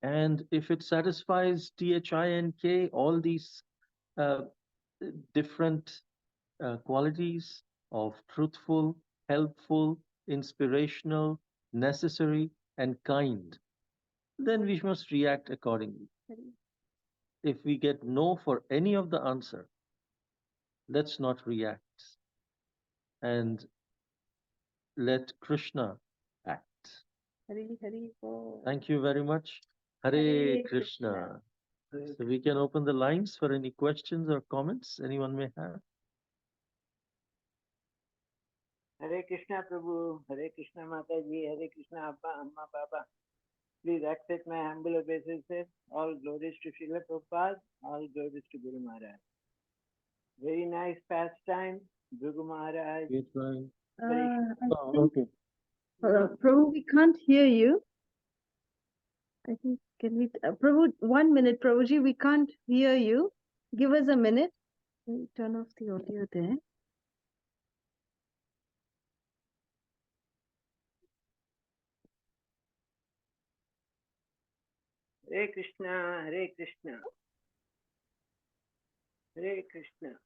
And if it satisfies THINK, all these uh, different qualities of truthful, helpful, inspirational, necessary, and kind, then we must react accordingly. If we get no for any of the answer, let's not react and let Krishna act.
Hari Hari Bol.
Thank you very much. Hare
Hare
Krishna.
Krishna.
So we can open the lines for any questions or comments anyone may have.
Hare Krishna Prabhu, Hare Krishna Mataji, Hare Krishna Abba, Amma Baba. Please accept my humble obeisances. All glories to Srila Prabhupada, all glories to Guru Mahārāj. Very nice pastime, Bhrigu Mahārāj.
You try.
I think,
Okay.
Prabhu, we can't hear you. I think, can we, Prabhu, 1 minute, Prabhuji, we can't hear you. Give us a minute. Let me turn off the audio there.
Hare Krishna, Hare Krishna. Hare Krishna.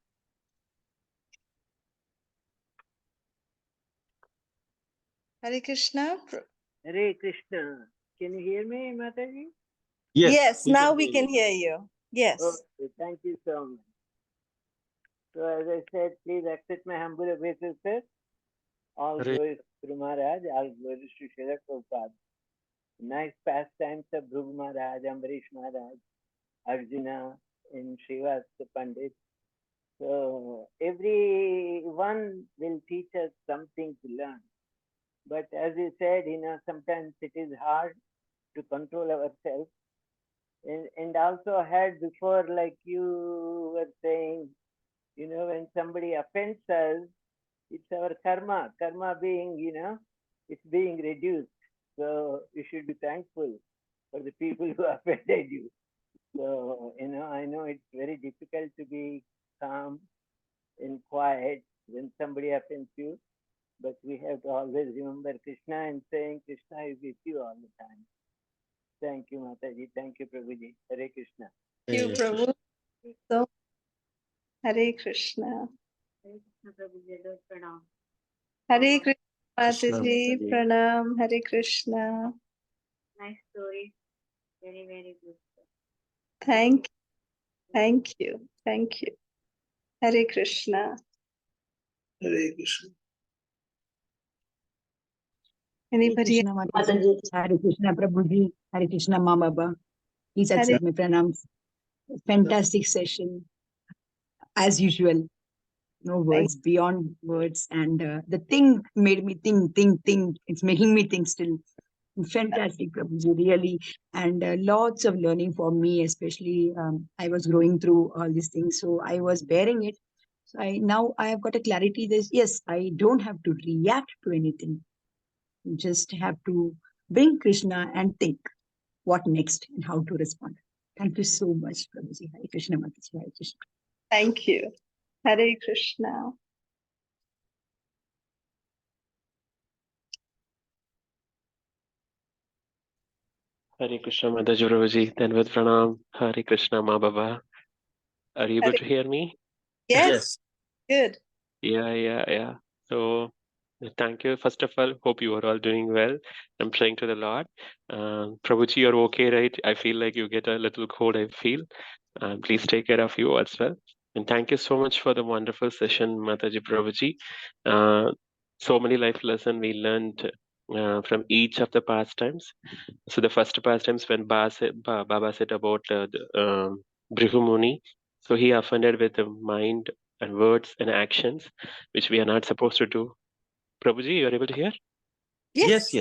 Hare Krishna.
Hare Krishna. Can you hear me, Mataji?
Yes,
we
now
can
we
hear
can
you.
hear you. Yes.
Okay, thank you so much. So as I said, please accept my humble obeisances. All
Hare-
glories to Guru Mahārāj, all glories to Srila Prabhupada. Nice pastimes of Bhrigu Mahārāj, Ambarish Mahārāj, Arjuna, in Srivas, the Pandit. So everyone will teach us something to learn. But as you said, sometimes it is hard to control ourselves. And also had before, like you were saying, when somebody offends us, It's our karma. Karma being, it's being reduced. So you should be thankful for the people who offended you. So, I know it's very difficult to be calm and quiet when somebody offends you, but we have to always remember Krishna and saying Krishna is with you all the time. Thank you, Mataji. Thank you, Prabhuji. Hare Krishna.
Thank you, Prabhu. So, Hare Krishna. Hare Krishna, Mataji. Pranam. Hare Krishna.
Nice story. Very, very good.
Thank you. Thank you. Hare Krishna.
Hare Krishna.
Anybody?
Krishna Mataji, Hare Krishna Prabhuji, Hare Krishna Ma Baba. Please accept my pranams. Fantastic session, as usual. No words, beyond words, and the thing made me think. It's making me think still. Fantastic, Prabhuji, really, and lots of learning for me, especially. I was growing through all these things, so I was bearing it. So now I have got a clarity. That yes, I don't have to react to anything. Just have to bring Krishna and think what next and how to respond. Thank you so much, Prabhuji. Hare Krishna, Mataji. Hare Krishna.
Thank you. Hare Krishna.
Hare Krishna, Mataji Prabhuji. Danvat Pranam. Hare Krishna, Ma Baba. Are you able to hear me?
Yes. Good.
Yeah. So, thank you. First of all, hope you are all doing well. I'm praying to the Lord. Prabhuji, you're okay, right? I feel like you get a little cold, I feel. Please take care of you as well. And thank you so much for the wonderful session, Mataji Prabhuji. So many life lessons we learned from each of the pastimes. So the first pastimes when Baba said about Bhrigu Muni, so he offended with the mind and words and actions, which we are not supposed to do. Prabhuji, you are able to hear?
Yes.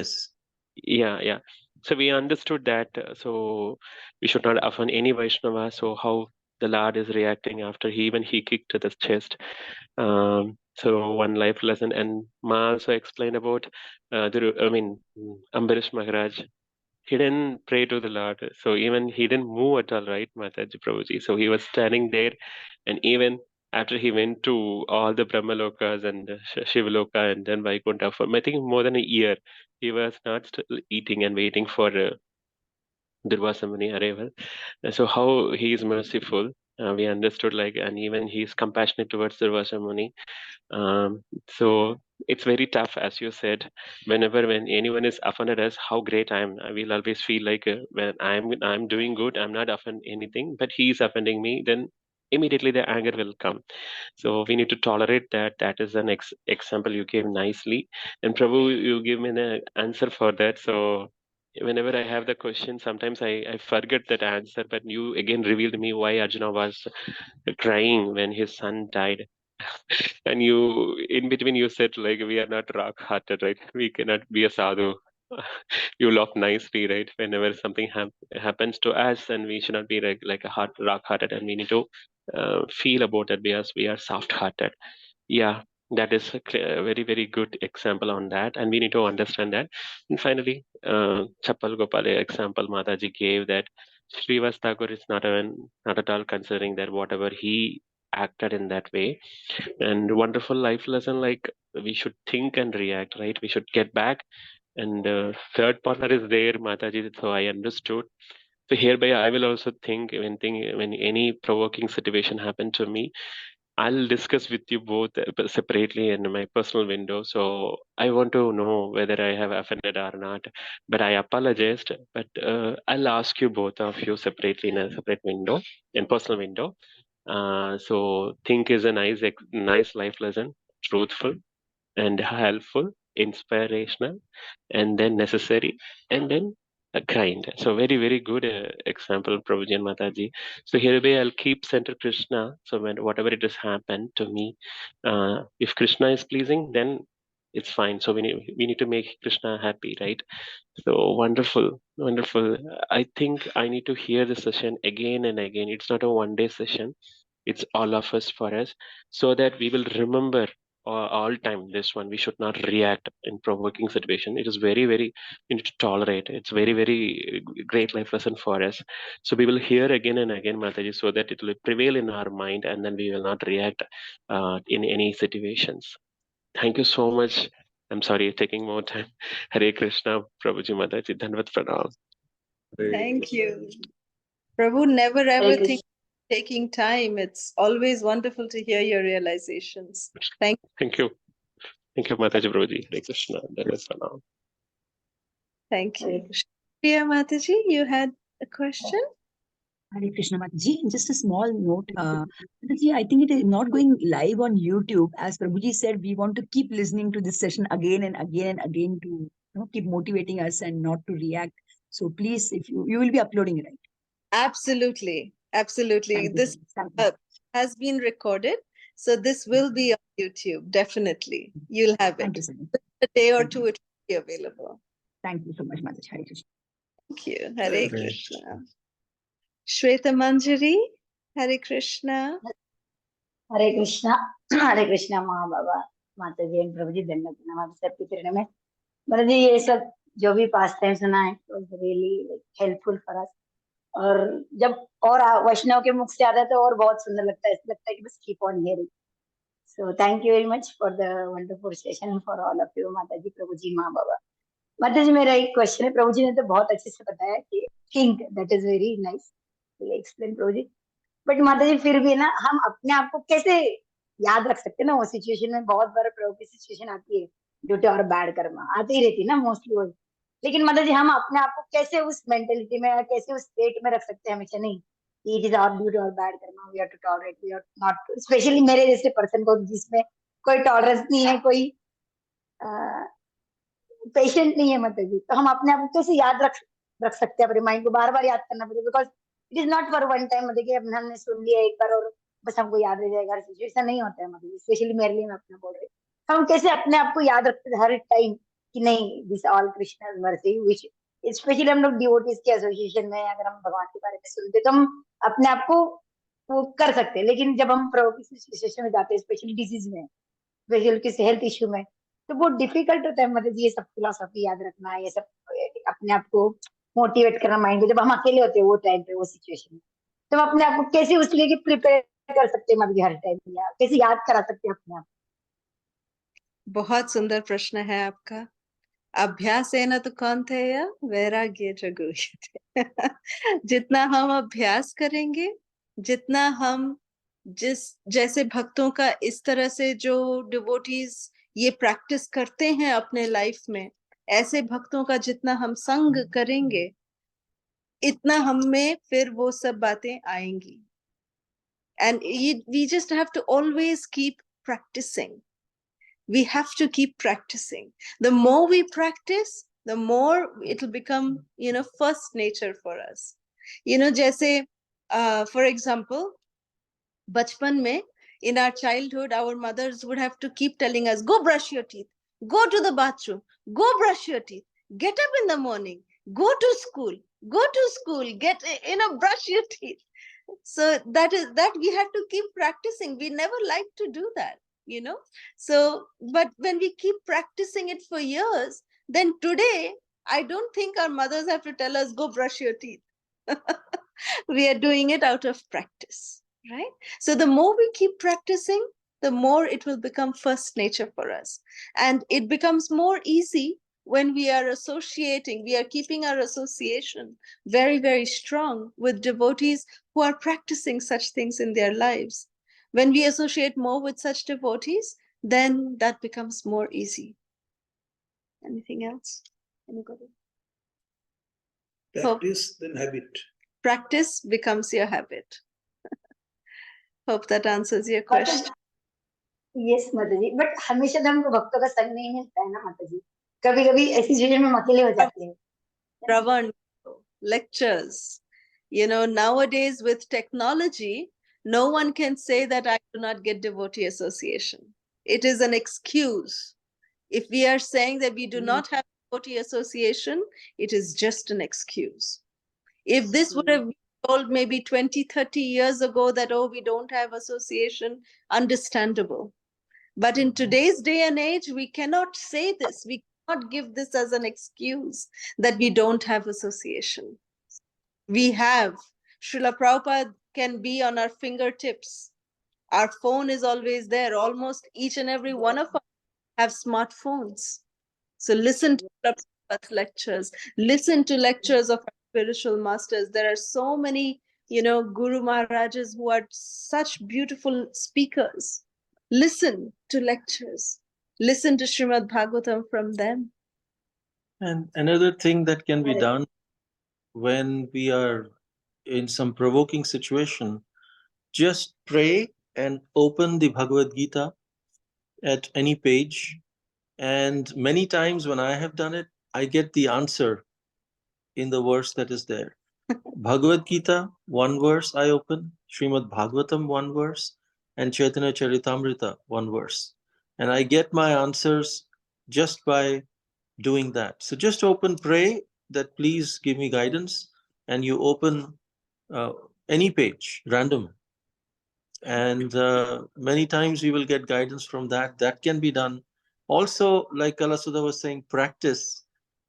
Yeah. So we understood that. So we should not offend any Vaishnava. So how the Lord is reacting after he kicked to the chest. So one life lesson, and Ma also explained about Ambarish Mahārāj. He didn't pray to the Lord. So even he didn't move at all, right, Mataji Prabhuji? So he was standing there, and even after he went to all the Brahmalokas and Shivaloka and then Vaikuntha for, I think, more than a year, he was not still eating and waiting for Durvasa Muni arrival. So how he is merciful, we understood, like, and even he is compassionate towards Durvasa Muni. So it's very tough, as you said. When anyone is offended us, how great I am, I will always feel like when I'm doing good, I'm not offending anything, but he is offending me, then immediately the anger will come. So we need to tolerate that. That is an example you gave nicely, and Prabhu, you give me the answer for that. So whenever I have the question, sometimes I forget that answer, but you again revealed me why Arjuna was crying when his son died. And you, in between, you said, like, we are not rock hearted, right? We cannot be a sadhu. You laugh nicely, right? Whenever something happens to us, and we should not be like a rock hearted, and we need to feel about it because we are soft hearted. Yeah, that is a very, very good example on that, and we need to understand that. And finally, Chapal Gopal example Mataji gave, that Srivas Thakur is not at all considering that whatever he acted in that way. And wonderful life lesson, like, we should think and react, right? We should get back. And third partner is there, Mataji, so I understood. So hereby I will also think when any provoking situation happened to me, I'll discuss with you both separately in my personal window. So I want to know whether I have offended or not. But I apologized. But I'll ask you, both of you, separately in a separate window, in personal window. So think is a nice life lesson, truthful and helpful, inspirational, and then necessary, and then kind. So very, very good example, Prabhuji and Mataji. So hereby I'll keep center Krishna. So when whatever it has happened to me, if Krishna is pleasing, then it's fine. So we need to make Krishna happy, right? So wonderful. I think I need to hear the session again and again. It's not a one-day session. It's all of us, for us, so that we will remember all time. This one, we should not react in provoking situation. It is very, very, you need to tolerate. It's very, very great life lesson for us. So we will hear again and again, Mataji, so that it will prevail in our mind, and then we will not react in any situations. Thank you so much. I'm sorry, taking more time. Hare Krishna, Prabhuji Mataji, Dhanvat Pranam.
Thank you. Prabhu never ever think taking time. It's always wonderful to hear your realizations. Thank you.
Thank you. Thank you, Mataji, Prabhuji. Hare Krishna, Dhanvat Pranam.
Thank you. Priya Mataji, you had a question?
Hare Krishna Mataji. Just a small note. Mataji, I think it is not going live on YouTube. As Prabhuji said, we want to keep listening to this session again and again and again to keep motivating us and not to react. So please, if you will be uploading it, right?
Absolutely. Absolutely.
Thank you.
This has been recorded. So this will be on YouTube. Definitely. You'll have
Thank
it.
you so much.
A day or
Thank
two, it will be available.
Thank you so much, Mataji. Hare Krishna.
Thank you. Hare Krishna. Shweta Manjari, Hare Krishna.
हरे कृष्णा माँ बाबा माता जी and प्रभु जी धन्यवाद नमः सबके चरणों में मतलब जी ये सब जो भी पास टाइम सुना है was really helpful for us और जब और वैष्णव के मुख से आता है तो और बहुत सुंदर लगता है ऐसा लगता है कि बस keep on hearing so thank you very much for the wonderful session for all of you माता जी प्रभु जी माँ बाबा माता जी मेरा एक क्वेश्चन है प्रभु जी ने तो बहुत अच्छे से बताया कि think that is very nice explain प्रभु जी बट माता जी फिर भी ना हम अपने आप को कैसे याद रख सकते हैं ना वो सिचुएशन में बहुत बार प्रभु की सिचुएशन आती है ड्यूटी और बैड कर्मा आती ही रहती है ना मोस्टली वो लेकिन माता जी हम अपने आप को कैसे उस मेंटेलिटी में या कैसे उस स्टेट में रख सकते हैं हमेशा नहीं इट इज आवर ड्यूटी और bad karma we have to tolerate we have not specially मेरे जैसे पर्सन को जिसमें कोई टॉलरेंस नहीं है कोई पेशेंट नहीं है माता जी तो हम अपने आप को कैसे याद रख सकते हैं अपने माइंड को बार बार याद करना पड़ेगा because it is not for one time मतलब कि अब हमने सुन लिया एक बार और बस हमको याद रह जाएगा हर सिचुएशन नहीं होता है मतलब स्पेशली मेरे लिए मैं अपना बोल रही हूँ हम कैसे अपने आप को याद रखते हैं हर टाइम कि नहीं this all Krishna mercy which specially हम लोग डिवोटीज के एसोसिएशन में अगर हम भगवान के बारे में सुनते तो हम अपने आप को वो कर सकते हैं लेकिन जब हम प्रभु की सिचुएशन में जाते हैं स्पेशली डिजीज में स्पेशली किसी हेल्थ इश्यू में तो वो डिफिकल्ट होता है मतलब ये सब फिलोसॉफी याद रखना ये सब अपने आप को मोटिवेट करना माइंड को जब हम अकेले होते हैं वो टाइम पे वो सिचुएशन में तो हम अपने आप को कैसे उसके लिए प्रिपेयर कर सकते हैं मतलब हर टाइम या कैसे याद करा सकते हैं अपने आप
बहुत सुंदर प्रश्न है आपका अभ्यास है ना तो कौन थे या वैराग्य जगो जितना हम अभ्यास करेंगे जितना हम जैसे भक्तों का इस तरह से जो डिवोटीज ये प्रैक्टिस करते हैं अपने लाइफ में ऐसे भक्तों का जितना हम संग करेंगे इतना हम में फिर वो सब बातें आएंगी and we just have to always keep practicing we have to keep practicing the more we practice the more it will become first nature for us jaise for example bachpan mein in our childhood our mothers would have to keep telling us go brush your teeth go to the bathroom go brush your teeth get up in the morning go to school get brush your teeth so that we have to keep practicing we never like to do that so but when we keep practicing it for years then today I don't think our mothers have to tell us go brush your teeth we are doing it out of practice right so the more we keep practicing the more it will become first nature for us and it becomes more easy when we are associating we are keeping our association very very strong with devotees who are practicing such things in their lives when we associate more with such devotees then that becomes more easy anything else anybody
practice then habit
practice becomes your habit hope that answers your question
yes माता जी but हमेशा तो हमको भक्तों का संग नहीं मिलता है ना माता जी कभी कभी ऐसी सिचुएशन में हम अकेले हो जाते हैं
Pravan lectures nowadays with technology no one can say that I do not get devotee association it is an excuse if we are saying that we do not have devotee association it is just an excuse if this would have been told maybe 20-30 years ago that we don't have association understandable But in today's day and age, we cannot say this. We cannot give this as an excuse that we don't have association. We have. Srila Prabhupada can be on our fingertips. Our phone is always there. Almost each and every one of us have smartphones. So listen to Prabhupada's lectures. Listen to lectures of our spiritual masters. There are so many, Guru Maharajas who are such beautiful speakers. Listen to lectures. Listen to Srimad Bhagavatam from them.
And another thing that can be done when we are in some provoking situation, just pray and open the Bhagavad Gita at any page. And many times when I have done it, I get the answer in the verse that is there. Bhagavad Gita, one verse I open, Srimad Bhagavatam, one verse, and Chaitanya Charitamrita, one verse. And I get my answers just by doing that. So just open, pray that please give me guidance, and you open any page, random. And many times we will get guidance from that. That can be done. Also, like Kalasudha was saying, practice,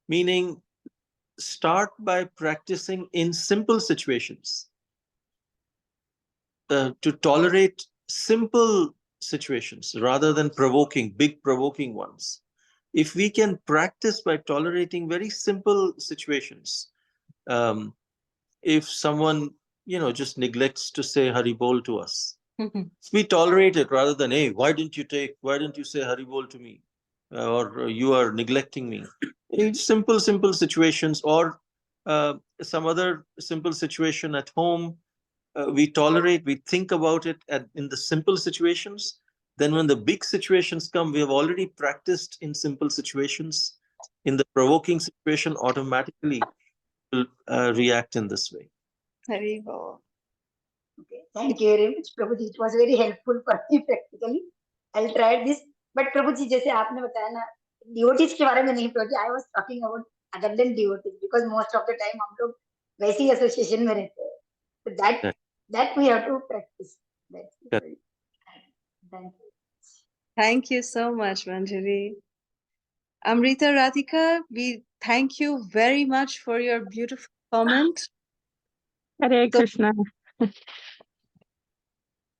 meaning start by practicing in simple situations. To tolerate simple situations rather than big provoking ones. If we can practice by tolerating very simple situations, if someone, just neglects to say Hari Bol to us, we tolerate it rather than, hey, why didn't you say Hari Bol to me? Or you are neglecting me. It's simple situations, or some other simple situation at home. We tolerate, we think about it in the simple situations. Then when the big situations come, we have already practiced in simple situations. In the provoking situation, automatically will react in this way.
Hari Bol.
Okay, thank you very much, Prabhuji. It was very helpful for me practically. I'll try this. But Prabhuji, जैसे आपने बताया ना, devotees के बारे में नहीं Prabhuji. I was talking about other than devotees, because most of the time हम लोग वैसी association में रहते हैं. So that we have to practice. Thank you.
Thank you so much, Manjari. Amrita Radhika, we thank you very much for your beautiful comment.
Hare Krishna.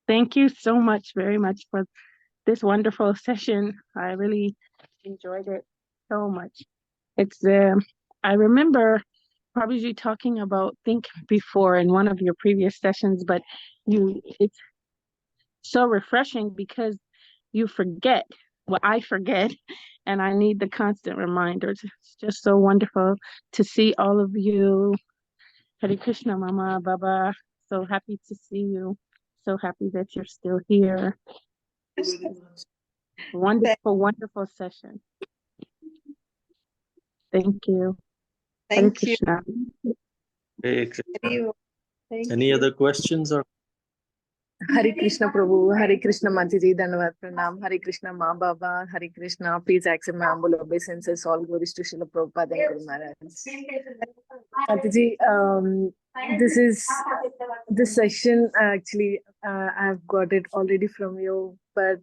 Thank you so much, very much, for this wonderful session. I really enjoyed it so much. It's I remember Prabhuji talking about think before in one of your previous sessions, but it's so refreshing because you forget what I forget, and I need the constant reminders. It's just so wonderful to see all of you. Hare Krishna, Mama, Baba. So happy to see you. So happy that you're still here. Wonderful, wonderful session. Thank you.
Thank
Hare
you.
Krishna.
Hare Krishna. Any other questions or?
Hare Krishna Prabhu, Hare Krishna Mataji, Dandavat Pranam, Hare Krishna Ma Baba, Hare Krishna, please accept my humble obeisances, all glories to Srila Prabhupada and Guru Mahārāj. Mataji, this session, actually, I've got it already from you, but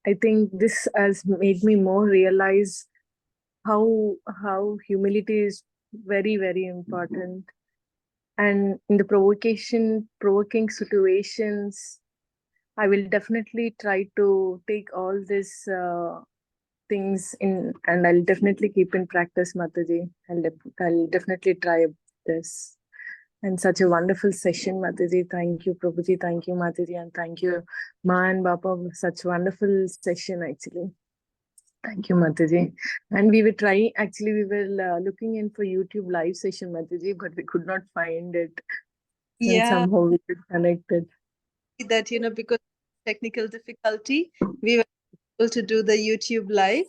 I think this has made me more realize how humility is very, very important. And in the provoking situations, I will definitely try to take all these things in, and I'll definitely keep in practice, Mataji. I'll definitely try this. And such a wonderful session, Mataji. Thank you, Prabhuji. Thank you, Mataji. And thank you, Ma and Baba. Such a wonderful session, actually. Thank you, Mataji. And we were looking in for YouTube live session, Mataji, but we could not find it. And somehow we could connect it.
That, because of technical difficulty, we were able to do the YouTube live,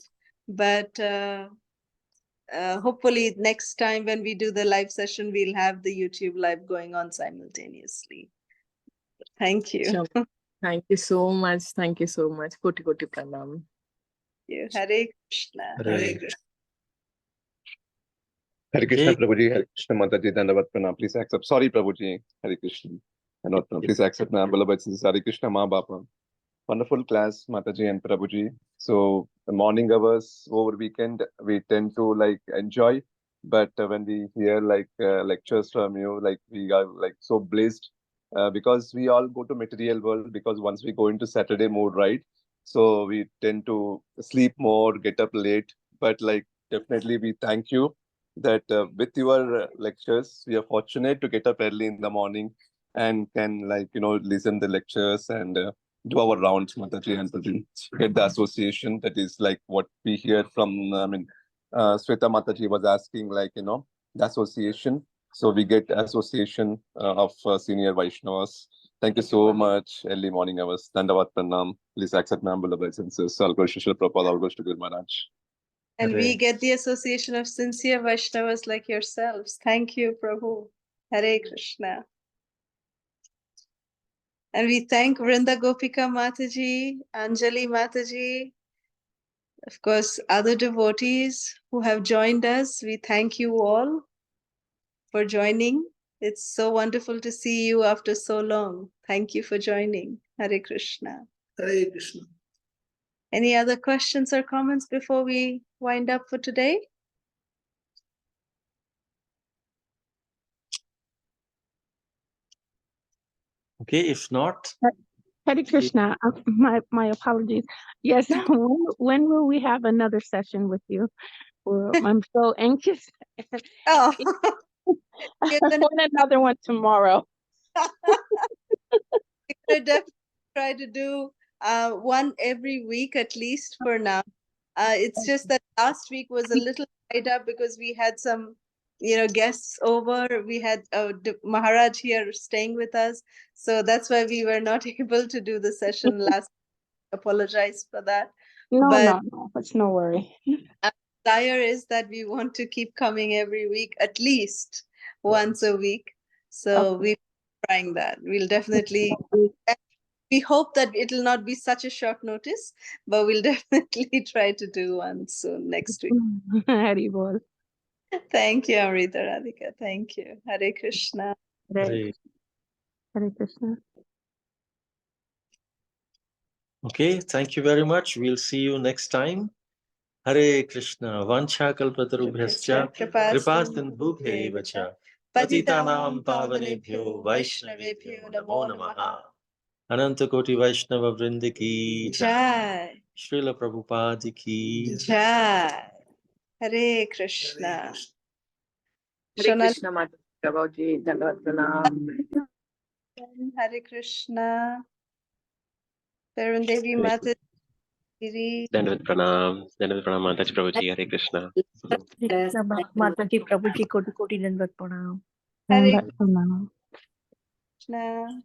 but hopefully next time when we do the live session, we'll have the YouTube live going on simultaneously. Thank you.
Sure. Thank you so much. Thank you so much. Koti Koti Pranam.
Hare Krishna. Hare Krishna.
Hare Krishna, Prabhuji. Hare Krishna, Mataji. Dandavat Pranam. Please accept. Sorry, Prabhuji. Hare Krishna. Please accept my humble obeisances. Hare Krishna, Ma Baba. Wonderful class, Mataji and Prabhuji. So the morning hours over weekend, we tend to like enjoy. But when we hear like lectures from you, like we are like so blessed because we all go to material world because once we go into Saturday mode, right? So we tend to sleep more, get up late. But like definitely we thank you that with your lectures, we are fortunate to get up early in the morning and can like, listen the lectures and do our rounds, Mataji and Prabhuji. Get the association. That is like what we hear from, Sweta Mataji was asking, like, the association. So we get association of senior Vaishnavas. Thank you so much. Early morning hours. Dandavat Pranam. Please accept my humble obeisances. All goes to Srila Prabhupada, all goes to Guru Maharaj.
And we get the association of sincere Vaishnavas like yourselves. Thank you, Prabhu. Hare Krishna. And we thank Vrinda Gopika Mataji, Anjali Mataji, of course, other devotees who have joined us. We thank you all for joining. It's so wonderful to see you after so long. Thank you for joining. Hare Krishna.
Hare Krishna.
Any other questions or comments before we wind up for today?
Okay, if not,
Hare Krishna. My apologies. Yes, when will we have another session with you? I'm so anxious.
Oh,
I want another one tomorrow.
we're gonna definitely try to do one every week at least for now. It's just that last week was a little tied up because we had some, guests over. We had Mahārāj here staying with us, so that's why we were not able to do the session last. Apologize for that.
No, it's no worry.
Our desire is that we want to keep coming every week, at least once a week. So we're trying that. We'll definitely. We hope that it'll not be such a short notice, but we'll definitely try to do one soon next week.
Hari bol.
Thank you, Amrita Radhika. Thank you. Hare Krishna.
Hare Krishna.
Okay, thank you very much. We'll see you next time. Hare Krishna. Vancha kalpatarubhyascha kripasindhubhyaiva cha patitanam pavanebhyo vaishnavebhyo namo namaha. Ananta Koti Vaishnava Vrinda ki
Jai.
Srila Prabhupada ki
Jai. Hare Krishna.
Hare Krishna, Mataji, Prabhuji, Dandavat Pranam.
Hare Krishna. Devi Mataji.
Dandavat Pranam, Mataji Prabhuji, Hare Krishna.
Mataji, Prabhuji, Koti Koti Dandavat Pranam.
Hare Krishna.